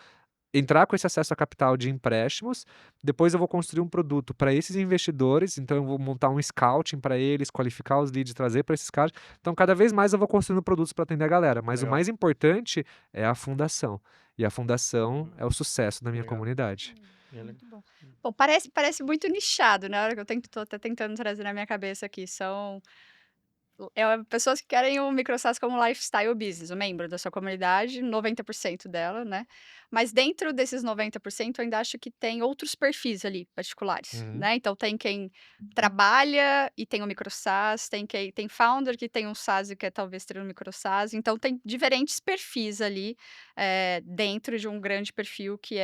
Speaker 3: entrar com esse acesso a capital de empréstimos, depois eu vou construir um produto para esses investidores, então eu vou montar um scouting para eles, qualificar os leads, trazer para esses caras. Então, cada vez mais eu vou construindo produtos para atender a galera, mas o
Speaker 1: Legal.
Speaker 3: mais importante é a fundação. E a fundação é o sucesso da minha
Speaker 1: Legal.
Speaker 3: comunidade.
Speaker 1: Bem legal.
Speaker 2: Muito bom. Bom, parece muito nichado, né? A hora que tô até tentando trazer na minha cabeça aqui. São pessoas que querem o microsas como lifestyle business, o membro da sua comunidade, 90% dela, né? Mas dentro desses 90%, eu ainda acho que tem outros perfis ali, particulares,
Speaker 3: Uhum.
Speaker 2: né? Então, tem quem trabalha e tem o microsas, tem founder que tem um SaaS e quer talvez ter um microsas. Então, tem diferentes perfis ali dentro de um grande perfil que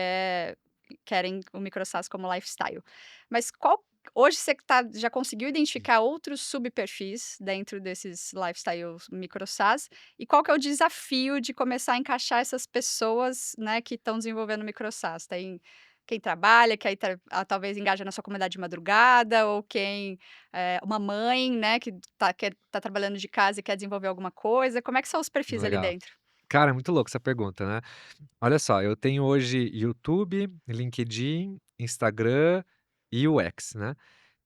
Speaker 2: querem o microsas como lifestyle. Mas hoje você já conseguiu identificar outros subperfis dentro desses lifestyle micro SaaS? E qual que é o desafio de começar a encaixar essas pessoas, né, que estão desenvolvendo micro SaaS? Tem quem trabalha, que aí talvez engaja na sua comunidade de madrugada, ou quem uma mãe, né, que tá trabalhando de casa e quer desenvolver alguma coisa. Como é que são os perfis ali
Speaker 3: Legal.
Speaker 2: dentro?
Speaker 3: Cara, é muito louco essa pergunta, né? Olha só, eu tenho hoje YouTube, LinkedIn, Instagram e o X, né?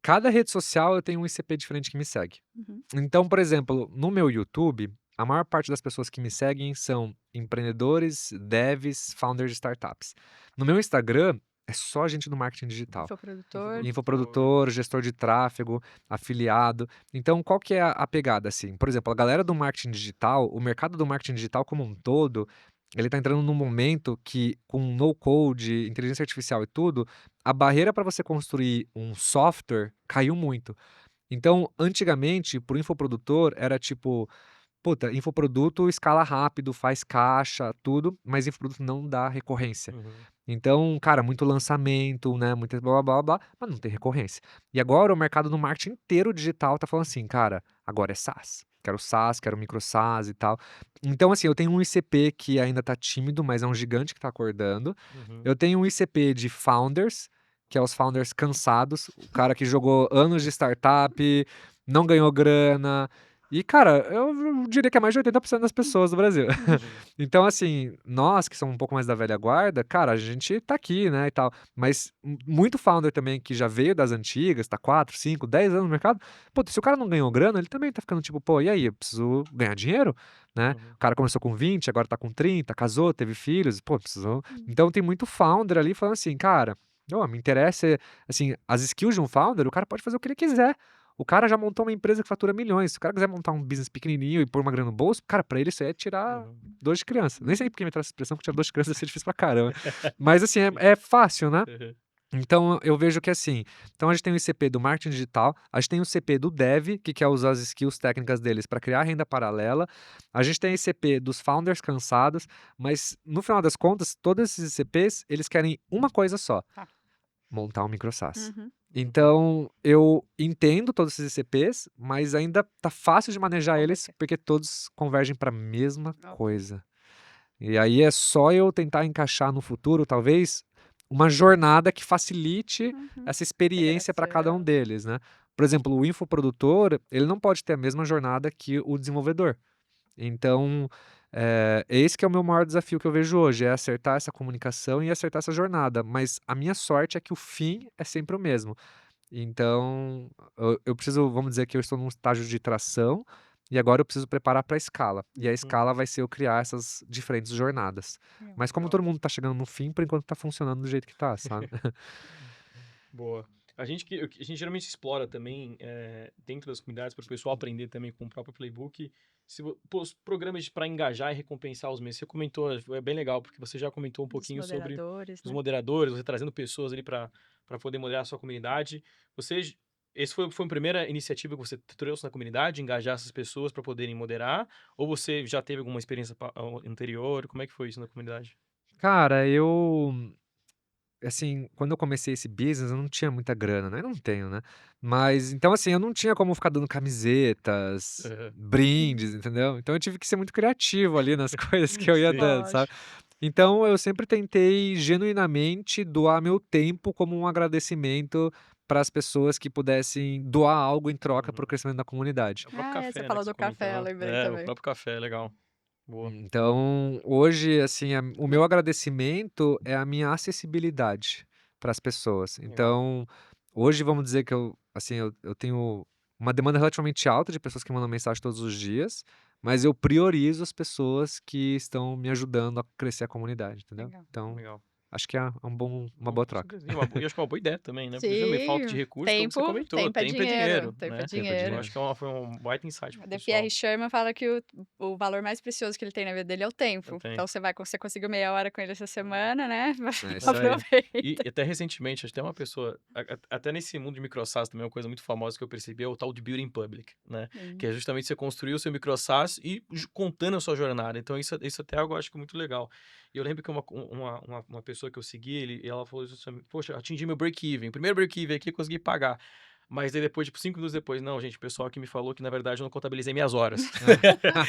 Speaker 3: Cada rede social eu tenho um ICP diferente que me segue.
Speaker 2: Uhum.
Speaker 3: Então, por exemplo, no meu YouTube, a maior parte das pessoas que me seguem são empreendedores, devs, founders de startups. No meu Instagram, é só gente do marketing digital.
Speaker 2: Infoprodutor.
Speaker 3: Infoprodutor, gestor de tráfego, afiliado. Então, qual que é a pegada, assim? Por exemplo, a galera do marketing digital, o mercado do marketing digital como um todo, ele tá entrando num momento que, com no-code, inteligência artificial e tudo, a barreira para você construir um software caiu muito. Então, antigamente, pro infoprodutor, era tipo, puta, infoproduto escala rápido, faz caixa, tudo, mas infoproduto não dá recorrência.
Speaker 1: Uhum.
Speaker 3: Então, cara, muito lançamento, né, muito blá, blá, blá, blá, mas não tem recorrência. E agora o mercado no marketing inteiro digital tá falando assim, cara, agora é SaaS, quero micro SaaS e tal. Então, assim, eu tenho um ICP que ainda tá tímido, mas é um gigante que tá acordando.
Speaker 1: Uhum.
Speaker 3: Eu tenho um ICP de founders, que é os founders cansados, o cara que jogou anos de startup, não ganhou grana. E, cara, eu diria que é mais de 80% das pessoas do Brasil. Então, assim, nós que somos um pouco mais da velha guarda, cara, a gente tá aqui, né, e tal. Mas muito founder também que já veio das antigas, tá 4, 5, 10 anos no mercado. Pô, se o cara não ganhou grana, ele também tá ficando tipo, pô, e aí, eu preciso ganhar dinheiro, né?
Speaker 1: Uhum.
Speaker 3: O cara começou com 20, agora tá com 30, casou, teve filhos, pô, precisou. Então tem muito founder ali falando assim, cara, me interessa, assim, as skills de um founder, o cara pode fazer o que ele quiser. O cara já montou uma empresa que fatura milhões. Se o cara quiser montar um business pequenininho e pôr uma grana no bolso, cara, pra ele isso aí é tirar
Speaker 1: Uhum.
Speaker 3: dor de criança. Nem sei porque me traz essa expressão, que tirar dor de criança deve ser difícil pra caramba. Mas assim, é fácil, né?
Speaker 1: Uhum.
Speaker 3: Então eu vejo que assim, então a gente tem o ICP do marketing digital, a gente tem o CP do dev, que quer usar as skills técnicas deles para criar renda paralela, a gente tem o ICP dos founders cansados, mas no final das contas, todos esses ICPs, eles querem uma coisa só,
Speaker 2: Tá.
Speaker 3: montar um micro SaaS.
Speaker 2: Uhum.
Speaker 3: Então, eu entendo todos esses ICPs, mas ainda tá fácil de manejar eles,
Speaker 2: Converter.
Speaker 3: porque todos convergem para a mesma
Speaker 2: Ok.
Speaker 3: coisa. E aí é só eu tentar encaixar no futuro, talvez, uma jornada que facilite
Speaker 2: Uhum.
Speaker 3: essa experiência para cada um
Speaker 2: Integração.
Speaker 3: deles, né? Por exemplo, o infoprodutor, ele não pode ter a mesma jornada que o desenvolvedor. Então, esse que é o meu maior desafio que eu vejo hoje, é acertar essa comunicação e acertar essa jornada. Mas a minha sorte é que o fim é sempre o mesmo. Então, eu preciso, vamos dizer que eu estou num estágio de tração, e agora eu preciso preparar para a escala. E a
Speaker 1: Uhum.
Speaker 3: escala vai ser eu criar essas diferentes jornadas. Mas como
Speaker 1: Legal.
Speaker 3: todo mundo tá chegando no fim, por enquanto tá funcionando do jeito que tá, sabe?
Speaker 1: Boa. A gente geralmente explora também dentro das comunidades para o pessoal aprender também com o próprio playbook. Os programas para engajar e recompensar os membros. Você comentou, é bem legal, porque você já comentou um
Speaker 2: Dos
Speaker 1: pouquinho sobre
Speaker 2: moderadores,
Speaker 1: os
Speaker 2: né?
Speaker 1: moderadores, você trazendo pessoas ali para poder moderar a sua comunidade. Você, esse foi a primeira iniciativa que você trouxe na comunidade, engajar essas pessoas para poderem moderar? Ou você já teve alguma experiência anterior? Como é que foi isso na comunidade?
Speaker 3: Cara, assim, quando eu comecei esse business, eu não tinha muita grana, né? Eu não tenho, né? Mas, então, assim, eu não tinha como ficar dando camisetas,
Speaker 1: Aham.
Speaker 3: brindes, entendeu? Então eu tive que ser muito criativo ali nas coisas que eu ia
Speaker 1: Sim.
Speaker 3: dando, sabe?
Speaker 2: Lógico.
Speaker 3: Então eu sempre tentei genuinamente doar meu tempo como um agradecimento para as pessoas que pudessem doar algo em troca para o
Speaker 1: Uhum.
Speaker 3: crescimento da comunidade.
Speaker 1: É o próprio
Speaker 2: Você
Speaker 1: café, né,
Speaker 2: falou
Speaker 1: que você
Speaker 2: do café, eu
Speaker 1: comentou.
Speaker 2: lembrei
Speaker 1: É, o
Speaker 2: também.
Speaker 1: próprio café, legal. Boa.
Speaker 3: Então, hoje, assim, o meu agradecimento é a minha acessibilidade para as pessoas.
Speaker 1: Legal.
Speaker 3: Então, hoje vamos dizer que assim, eu tenho uma demanda relativamente alta de pessoas que mandam mensagem todos os dias, mas eu priorizo as pessoas que estão me ajudando a crescer a comunidade, entendeu?
Speaker 2: Legal.
Speaker 3: Então,
Speaker 1: Legal.
Speaker 3: acho que é uma
Speaker 1: Não,
Speaker 3: boa
Speaker 1: com
Speaker 3: troca.
Speaker 1: certeza. E acho que é uma boa ideia também, né? Porque também falta de
Speaker 2: Sim,
Speaker 1: recurso, pelo que você comentou,
Speaker 2: tempo é
Speaker 1: tempo é
Speaker 2: dinheiro,
Speaker 1: dinheiro,
Speaker 2: tempo é
Speaker 1: né?
Speaker 3: Tempo é
Speaker 1: Eu
Speaker 2: dinheiro.
Speaker 1: acho
Speaker 3: dinheiro.
Speaker 1: que foi um baita insight pro
Speaker 2: O D.P.R.
Speaker 1: pessoal.
Speaker 2: Sherman fala que o valor mais precioso que ele tem na vida dele é o
Speaker 1: Eu
Speaker 2: tempo.
Speaker 1: tenho.
Speaker 2: Então você conseguiu meia hora com ele essa semana, né?
Speaker 3: É isso
Speaker 1: Isso
Speaker 3: aí.
Speaker 1: aí. E
Speaker 2: Aproveita.
Speaker 1: até recentemente, acho que tem uma pessoa, até nesse mundo de microsas também, uma coisa muito famosa que eu percebi é o tal de Building in Public, né? Que é justamente você construir o seu microsas e contando a sua jornada. Então, isso até é algo, eu acho que muito legal. E eu lembro que uma pessoa que eu segui, ela falou isso assim, poxa, atingi meu break-even. Primeiro break-even aqui, eu consegui pagar. Mas aí depois, tipo, 5 minutos depois, não, gente, o pessoal aqui me falou que, na verdade, eu não contabilizei minhas horas.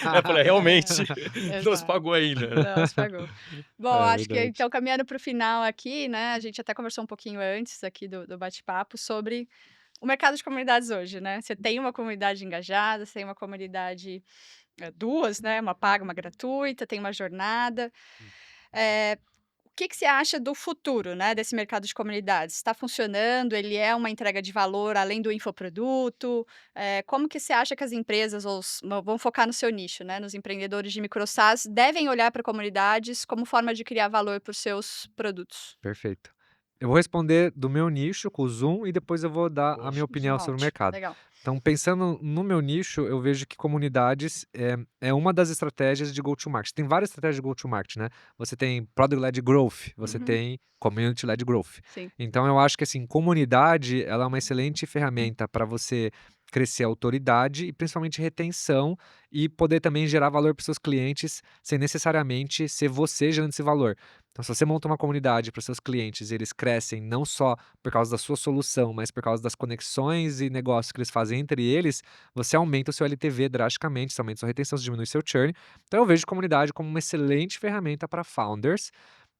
Speaker 1: Aí eu falei, realmente, não se
Speaker 2: Exato.
Speaker 1: pagou ainda, né?
Speaker 2: Não, se pagou. Bom,
Speaker 3: É
Speaker 2: acho que
Speaker 3: verdade.
Speaker 2: então caminhando para o final aqui, né, a gente até conversou um pouquinho antes aqui do bate-papo sobre o mercado de comunidades hoje, né. Você tem uma comunidade engajada, você tem uma comunidade, 2, né, uma paga, uma gratuita, tem uma jornada. Eh, o que que você acha do futuro, né, desse mercado de comunidades? Está funcionando? Ele é uma entrega de valor além do infoproduto? Como que você acha que as empresas ou vamos focar no seu nicho, né, nos empreendedores de micro SaaS, devem olhar para comunidades como forma de criar valor para os seus produtos?
Speaker 3: Perfeito. Eu vou responder do meu nicho com o Zoom e depois eu vou dar a
Speaker 1: Boa.
Speaker 3: minha opinião sobre o
Speaker 2: Ótimo,
Speaker 3: mercado.
Speaker 2: legal.
Speaker 3: Então, pensando no meu nicho, eu vejo que comunidades é uma das estratégias de go-to-market. Tem várias estratégias de go-to-market, né? Você tem product-led growth, você
Speaker 2: Uhum,
Speaker 3: tem community-led growth.
Speaker 2: sim.
Speaker 3: Então, eu acho que assim, comunidade, ela é uma excelente ferramenta para você crescer a autoridade e principalmente retenção e poder também gerar valor para os seus clientes sem necessariamente ser você gerando esse valor. Então, se você monta uma comunidade para os seus clientes e eles crescem não só por causa da sua solução, mas por causa das conexões e negócios que eles fazem entre eles, você aumenta o seu LTV drasticamente, você aumenta a sua retenção, você diminui seu churn. Então, eu vejo comunidade como uma excelente ferramenta para founders,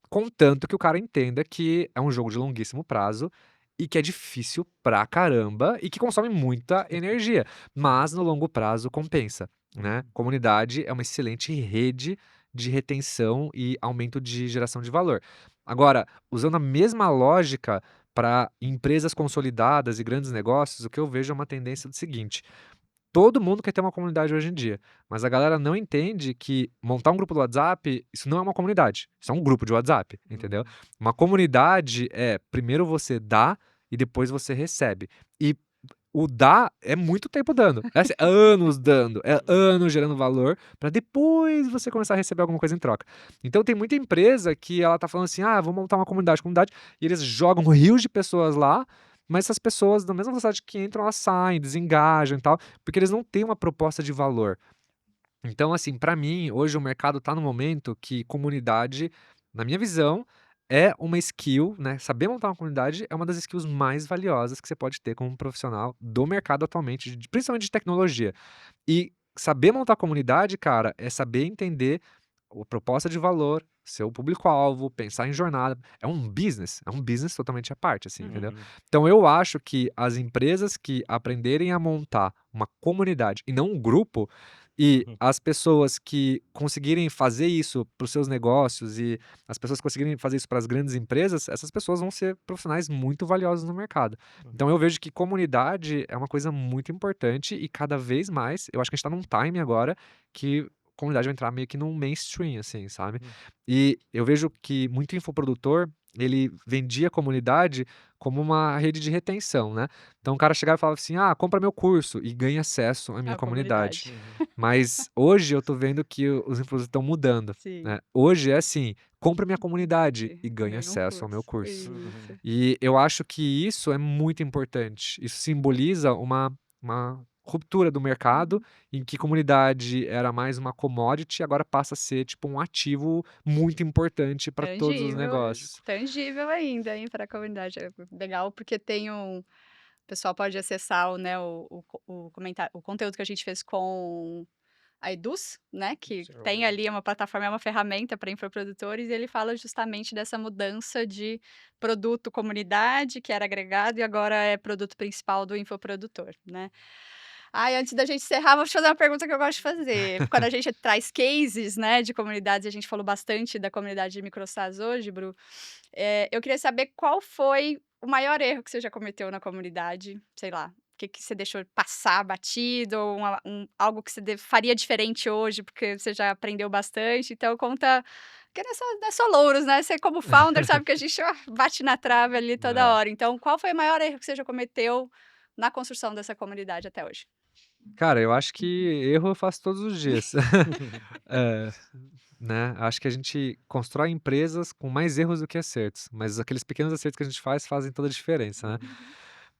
Speaker 3: contanto que o cara entenda que é um jogo de longuíssimo prazo e que é difícil pra caramba e que consome muita energia, mas no longo prazo compensa, né? Comunidade é uma excelente rede de retenção e aumento de geração de valor. Agora, usando a mesma lógica para empresas consolidadas e grandes negócios, o que eu vejo é uma tendência do seguinte: todo mundo quer ter uma comunidade hoje em dia, mas a galera não entende que montar um grupo do WhatsApp, isso não é uma comunidade, isso é um grupo de WhatsApp, entendeu? Uma comunidade é primeiro você dá e depois você recebe. E o dar é muito tempo dando, é assim, anos dando, é anos gerando valor para depois você começar a receber alguma coisa em troca. Então tem muita empresa que ela tá falando assim: "Ah, vou montar uma comunidade", e eles jogam rios de pessoas lá, mas essas pessoas, na mesma velocidade que entram, elas saem, desengajam e tal, porque eles não têm uma proposta de valor. Então, assim, para mim, hoje o mercado tá no momento que comunidade, na minha visão, é uma skill, né? Saber montar uma comunidade é uma das skills mais valiosas que você pode ter como um profissional do mercado atualmente, principalmente de tecnologia. E saber montar comunidade, cara, é saber entender a proposta de valor, seu público-alvo, pensar em jornada. É um business totalmente à parte, assim, entendeu?
Speaker 1: Uhum.
Speaker 3: Então eu acho que as empresas que aprenderem a montar uma comunidade e não um grupo, E
Speaker 1: Uhum.
Speaker 3: as pessoas que conseguirem fazer isso para os seus negócios e as pessoas que conseguirem fazer isso para as grandes empresas, essas pessoas vão ser profissionais muito valiosos no mercado. Então eu vejo que comunidade é uma coisa muito importante e cada vez mais, eu acho que a gente está num time agora que comunidade vai entrar meio que num mainstream, assim, sabe?
Speaker 1: Uhum.
Speaker 3: E eu vejo que muito infoprodutor, ele vendia a comunidade como uma rede de retenção, né? Então o cara chegava e falava assim, compra meu curso e ganha acesso à minha
Speaker 2: A
Speaker 3: comunidade.
Speaker 2: comunidade.
Speaker 1: Uhum.
Speaker 3: Mas hoje eu tô vendo que os influencers estão mudando,
Speaker 2: Sim.
Speaker 3: né? Hoje é assim, compra minha comunidade e ganha
Speaker 2: Ganha um
Speaker 3: acesso ao meu
Speaker 2: curso.
Speaker 3: curso.
Speaker 2: Isso.
Speaker 1: Uhum.
Speaker 3: E eu acho que isso é muito importante. Isso simboliza uma ruptura do mercado, em que comunidade era mais uma commodity, agora passa a ser tipo um ativo muito importante para todos os
Speaker 2: Tangível.
Speaker 3: negócios.
Speaker 2: Tangível ainda, hein, para a comunidade. É legal porque tem o pessoal pode acessar o conteúdo que a gente fez com a Eduz, né, que
Speaker 1: Isso é
Speaker 2: tem
Speaker 1: o-
Speaker 2: ali uma plataforma, é uma ferramenta para infoprodutores, e ele fala justamente dessa mudança de produto comunidade, que era agregado, e agora é produto principal do infoprodutor, né. Ai, antes da gente encerrar, vou te fazer uma pergunta que eu gosto de fazer. Quando a gente traz cases, né, de comunidades, a gente falou bastante da comunidade de microsas hoje, Bru, eu queria saber qual foi o maior erro que você já cometeu na comunidade, sei lá, o que que você deixou passar batido, ou algo que você faria diferente hoje, porque você já aprendeu bastante, então conta, porque não é só louros, né, você como founder sabe que a gente bate na trave ali toda
Speaker 3: É.
Speaker 2: hora, então qual foi o maior erro que você já cometeu na construção dessa comunidade até hoje?
Speaker 3: Cara, eu acho que erro eu faço todos os dias. É, né, acho que a gente constrói empresas com mais erros do que acertos, mas aqueles pequenos acertos que a gente faz fazem toda a diferença, né.
Speaker 1: Uhum.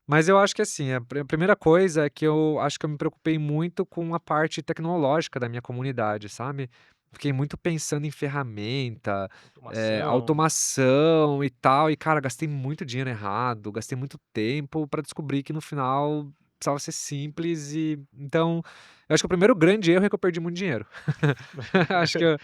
Speaker 3: Mas eu acho que assim, a primeira coisa é que eu acho que eu me preocupei muito com a parte tecnológica da minha comunidade, sabe. Fiquei muito pensando em ferramenta,
Speaker 1: Automação.
Speaker 3: automação e tal, e cara, gastei muito dinheiro errado, gastei muito tempo para descobrir que no final precisava ser simples e então, eu acho que o primeiro grande erro é que eu perdi muito dinheiro. Acho que eu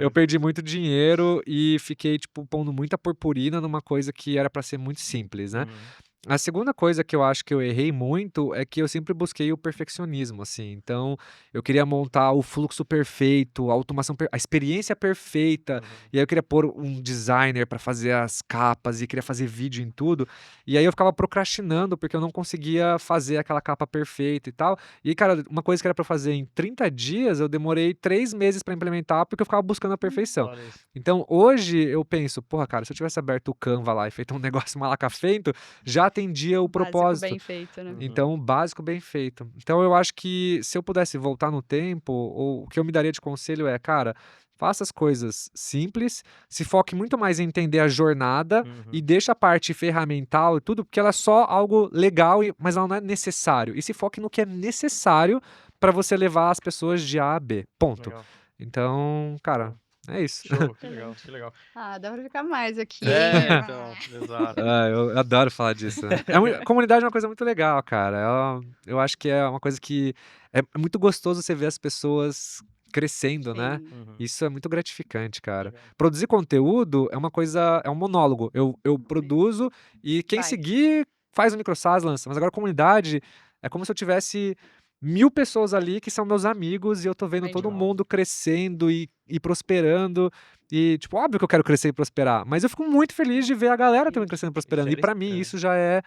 Speaker 1: Uhum.
Speaker 3: perdi muito dinheiro e fiquei, tipo, pondo muita purpurina numa coisa que era para ser muito simples, né.
Speaker 1: Uhum.
Speaker 3: A segunda coisa que eu acho que eu errei muito é que eu sempre busquei o perfeccionismo, assim. Então, eu queria montar o fluxo perfeito, a automação, a experiência perfeita.
Speaker 1: Uhum.
Speaker 3: E aí eu queria pôr um designer para fazer as capas e queria fazer vídeo em tudo. E aí eu ficava procrastinando porque eu não conseguia fazer aquela capa perfeita e tal. E, aí, cara, uma coisa que era para fazer em 30 dias, eu demorei 3 meses para implementar porque eu ficava buscando a perfeição.
Speaker 1: Olha isso.
Speaker 3: Então, hoje eu penso, porra, cara, se eu tivesse aberto o Canva lá e feito um negócio malacafeito, já atendia o
Speaker 2: Básico
Speaker 3: propósito.
Speaker 2: bem feito, né.
Speaker 1: Uhum.
Speaker 3: Então, básico bem feito. Então eu acho que se eu pudesse voltar no tempo, ou o que eu me daria de conselho é, cara, faça as coisas simples, se foque muito mais em entender a jornada e
Speaker 1: Uhum.
Speaker 3: deixa a parte ferramental e tudo, porque ela é só algo legal, mas ela não é necessário. E se foque no que é necessário para você levar as pessoas de A a B. Ponto.
Speaker 1: Legal.
Speaker 3: Então, cara,
Speaker 1: Show.
Speaker 3: é isso.
Speaker 1: Show. Que legal,
Speaker 2: Excelente.
Speaker 1: que legal.
Speaker 2: Ah, dá pra ficar mais aqui, hein.
Speaker 1: É, então, exato.
Speaker 3: Eu adoro falar disso, né. A comunidade é uma coisa muito legal, cara. Eu acho que é uma coisa que é muito gostoso você ver as pessoas crescendo, né.
Speaker 2: Sim.
Speaker 1: Uhum.
Speaker 3: Isso é muito gratificante, cara.
Speaker 1: Legal.
Speaker 3: Produzir conteúdo é uma coisa, é um monólogo. Eu produzo e quem
Speaker 2: Vai.
Speaker 3: seguir faz o microsas, lança. Mas agora a comunidade é como se eu tivesse 1000 pessoas ali que são meus amigos e eu tô vendo
Speaker 2: Bem
Speaker 3: todo
Speaker 1: Legal.
Speaker 3: mundo crescendo e prosperando. E, tipo, óbvio que eu quero crescer e prosperar, mas eu fico muito feliz de ver a galera também
Speaker 2: Sim.
Speaker 3: crescendo e
Speaker 1: E
Speaker 3: prosperando. E
Speaker 1: gera,
Speaker 3: pra mim isso já é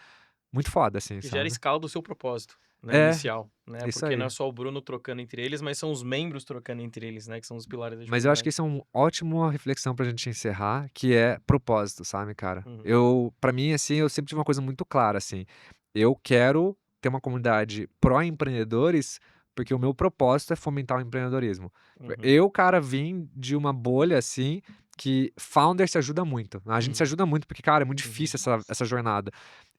Speaker 3: muito foda, assim,
Speaker 1: e gera
Speaker 3: sabe.
Speaker 1: escala do seu propósito, né,
Speaker 3: É,
Speaker 1: inicial, né,
Speaker 3: isso
Speaker 1: porque não
Speaker 3: aí.
Speaker 1: é só o Bruno trocando entre eles, mas são os membros trocando entre eles, né, que são os pilares da
Speaker 3: Mas eu acho que
Speaker 1: comunidade.
Speaker 3: isso é uma ótima reflexão pra gente encerrar, que é propósito, sabe, cara.
Speaker 1: Uhum.
Speaker 3: Pra mim, assim, eu sempre tive uma coisa muito clara, assim, eu quero ter uma comunidade pró-empreendedores, porque o meu propósito é fomentar o empreendedorismo.
Speaker 1: Uhum.
Speaker 3: Eu, cara, vim de uma bolha, assim, que founder se ajuda muito. A gente se
Speaker 1: Uhum.
Speaker 3: ajuda muito, porque, cara, é muito
Speaker 1: Uhum.
Speaker 3: difícil essa jornada.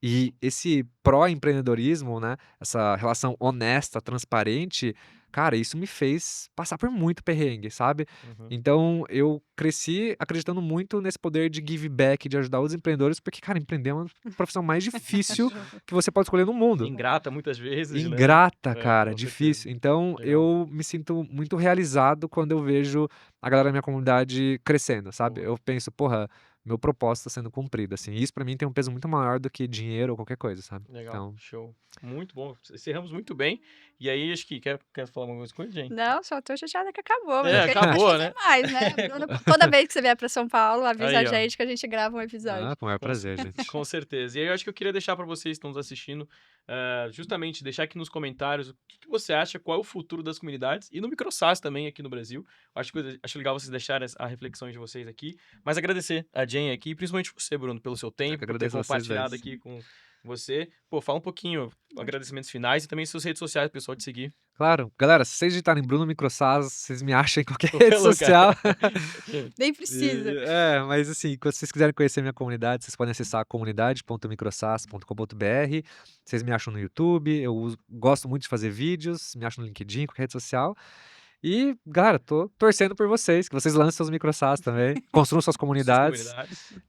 Speaker 3: E esse pró-empreendedorismo, né, essa relação honesta, transparente, cara, isso me fez passar por muito perrengue, sabe.
Speaker 1: Uhum.
Speaker 3: Então eu cresci acreditando muito nesse poder de give back, de ajudar os empreendedores, porque, cara, empreender é uma profissão mais difícil que você pode escolher no mundo.
Speaker 1: Ingrata muitas vezes, né.
Speaker 3: Ingrata,
Speaker 1: É,
Speaker 3: cara,
Speaker 1: com certeza.
Speaker 3: difícil. Então
Speaker 1: Legal.
Speaker 3: eu me sinto muito realizado quando eu vejo a galera da minha comunidade crescendo, sabe.
Speaker 1: Boa.
Speaker 3: Eu penso: "Porra, meu propósito está sendo cumprido, assim. E isso para mim tem um peso muito maior do que dinheiro ou qualquer coisa, sabe?
Speaker 1: Legal,
Speaker 3: Então,
Speaker 1: show. Muito bom. Encerramos muito bem. E aí, acho que quer falar alguma coisa, Jane?
Speaker 2: Não, só tô chateada que acabou, mas
Speaker 1: É,
Speaker 2: acho que a gente pode
Speaker 1: acabou,
Speaker 2: fazer
Speaker 1: né?
Speaker 2: mais, né? Bruno, toda vez que você vier para São Paulo, avisa a
Speaker 1: Aí, ó.
Speaker 2: gente que a gente grava um episódio.
Speaker 3: com o maior
Speaker 1: Com
Speaker 3: prazer, gente.
Speaker 1: Com certeza. E aí eu acho que eu queria deixar para vocês que estão nos assistindo, justamente deixar aqui nos comentários o que você acha, qual é o futuro das comunidades e no MicroSAS também aqui no Brasil. Acho legal vocês deixarem a reflexão de vocês aqui. Mas agradecer a Jane aqui, e principalmente você, Bruno, pelo seu
Speaker 3: Eu
Speaker 1: tempo,
Speaker 3: que
Speaker 1: por ter
Speaker 3: agradeço a vocês
Speaker 1: compartilhado
Speaker 3: dois.
Speaker 1: aqui com você. Pô, fala um pouquinho, agradecimentos finais e também suas redes sociais, pessoal, de seguir.
Speaker 3: Claro, galera, se vocês digitarem Bruno MicroSAS, vocês me acham em qualquer
Speaker 1: Qualquer
Speaker 3: rede
Speaker 1: lugar.
Speaker 3: social.
Speaker 2: Nem precisa.
Speaker 3: Mas assim, se vocês quiserem conhecer minha comunidade, vocês podem acessar comunidade.microsas.com.br. Vocês me acham no YouTube, gosto muito de fazer vídeos, me acham no LinkedIn, qualquer rede social. E, galera, tô torcendo por vocês, que vocês lancem seus MicroSAS também, construam suas comunidades.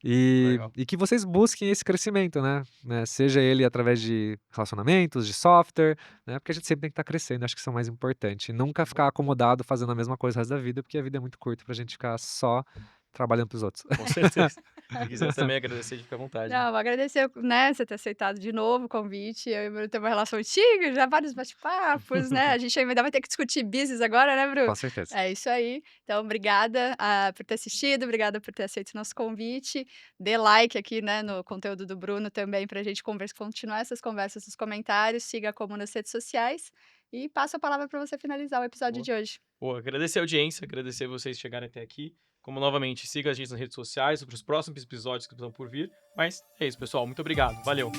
Speaker 3: E
Speaker 1: Legal.
Speaker 3: que vocês busquem esse crescimento, né? Seja ele através de relacionamentos, de software, né? Porque a gente sempre tem que estar crescendo, acho que isso é o mais importante. E nunca ficar acomodado fazendo a mesma coisa o resto da vida, porque a vida é muito curta pra gente ficar só trabalhando pros outros.
Speaker 1: Com certeza. Se quiser também agradecer, fica à vontade.
Speaker 2: Não, vou agradecer, né, você ter aceitado de novo o convite. Eu e o Bruno temos uma relação antiga, já vários bate-papos, né? A gente ainda vai ter que discutir business agora, né, Bruno?
Speaker 3: Com certeza.
Speaker 2: É isso aí. Então, obrigada por ter assistido, obrigada por ter aceito o nosso convite. Dê like aqui, né, no conteúdo do Bruno também, pra gente continuar essas conversas nos comentários. Siga a Como nas redes sociais. E passo a palavra para você finalizar o episódio
Speaker 1: Boa.
Speaker 2: de hoje.
Speaker 1: Pô, agradecer a audiência, agradecer vocês chegarem até aqui. Como novamente, siga a gente nas redes sociais sobre os próximos episódios que estão por vir. Mas é isso, pessoal. Muito obrigado. Valeu.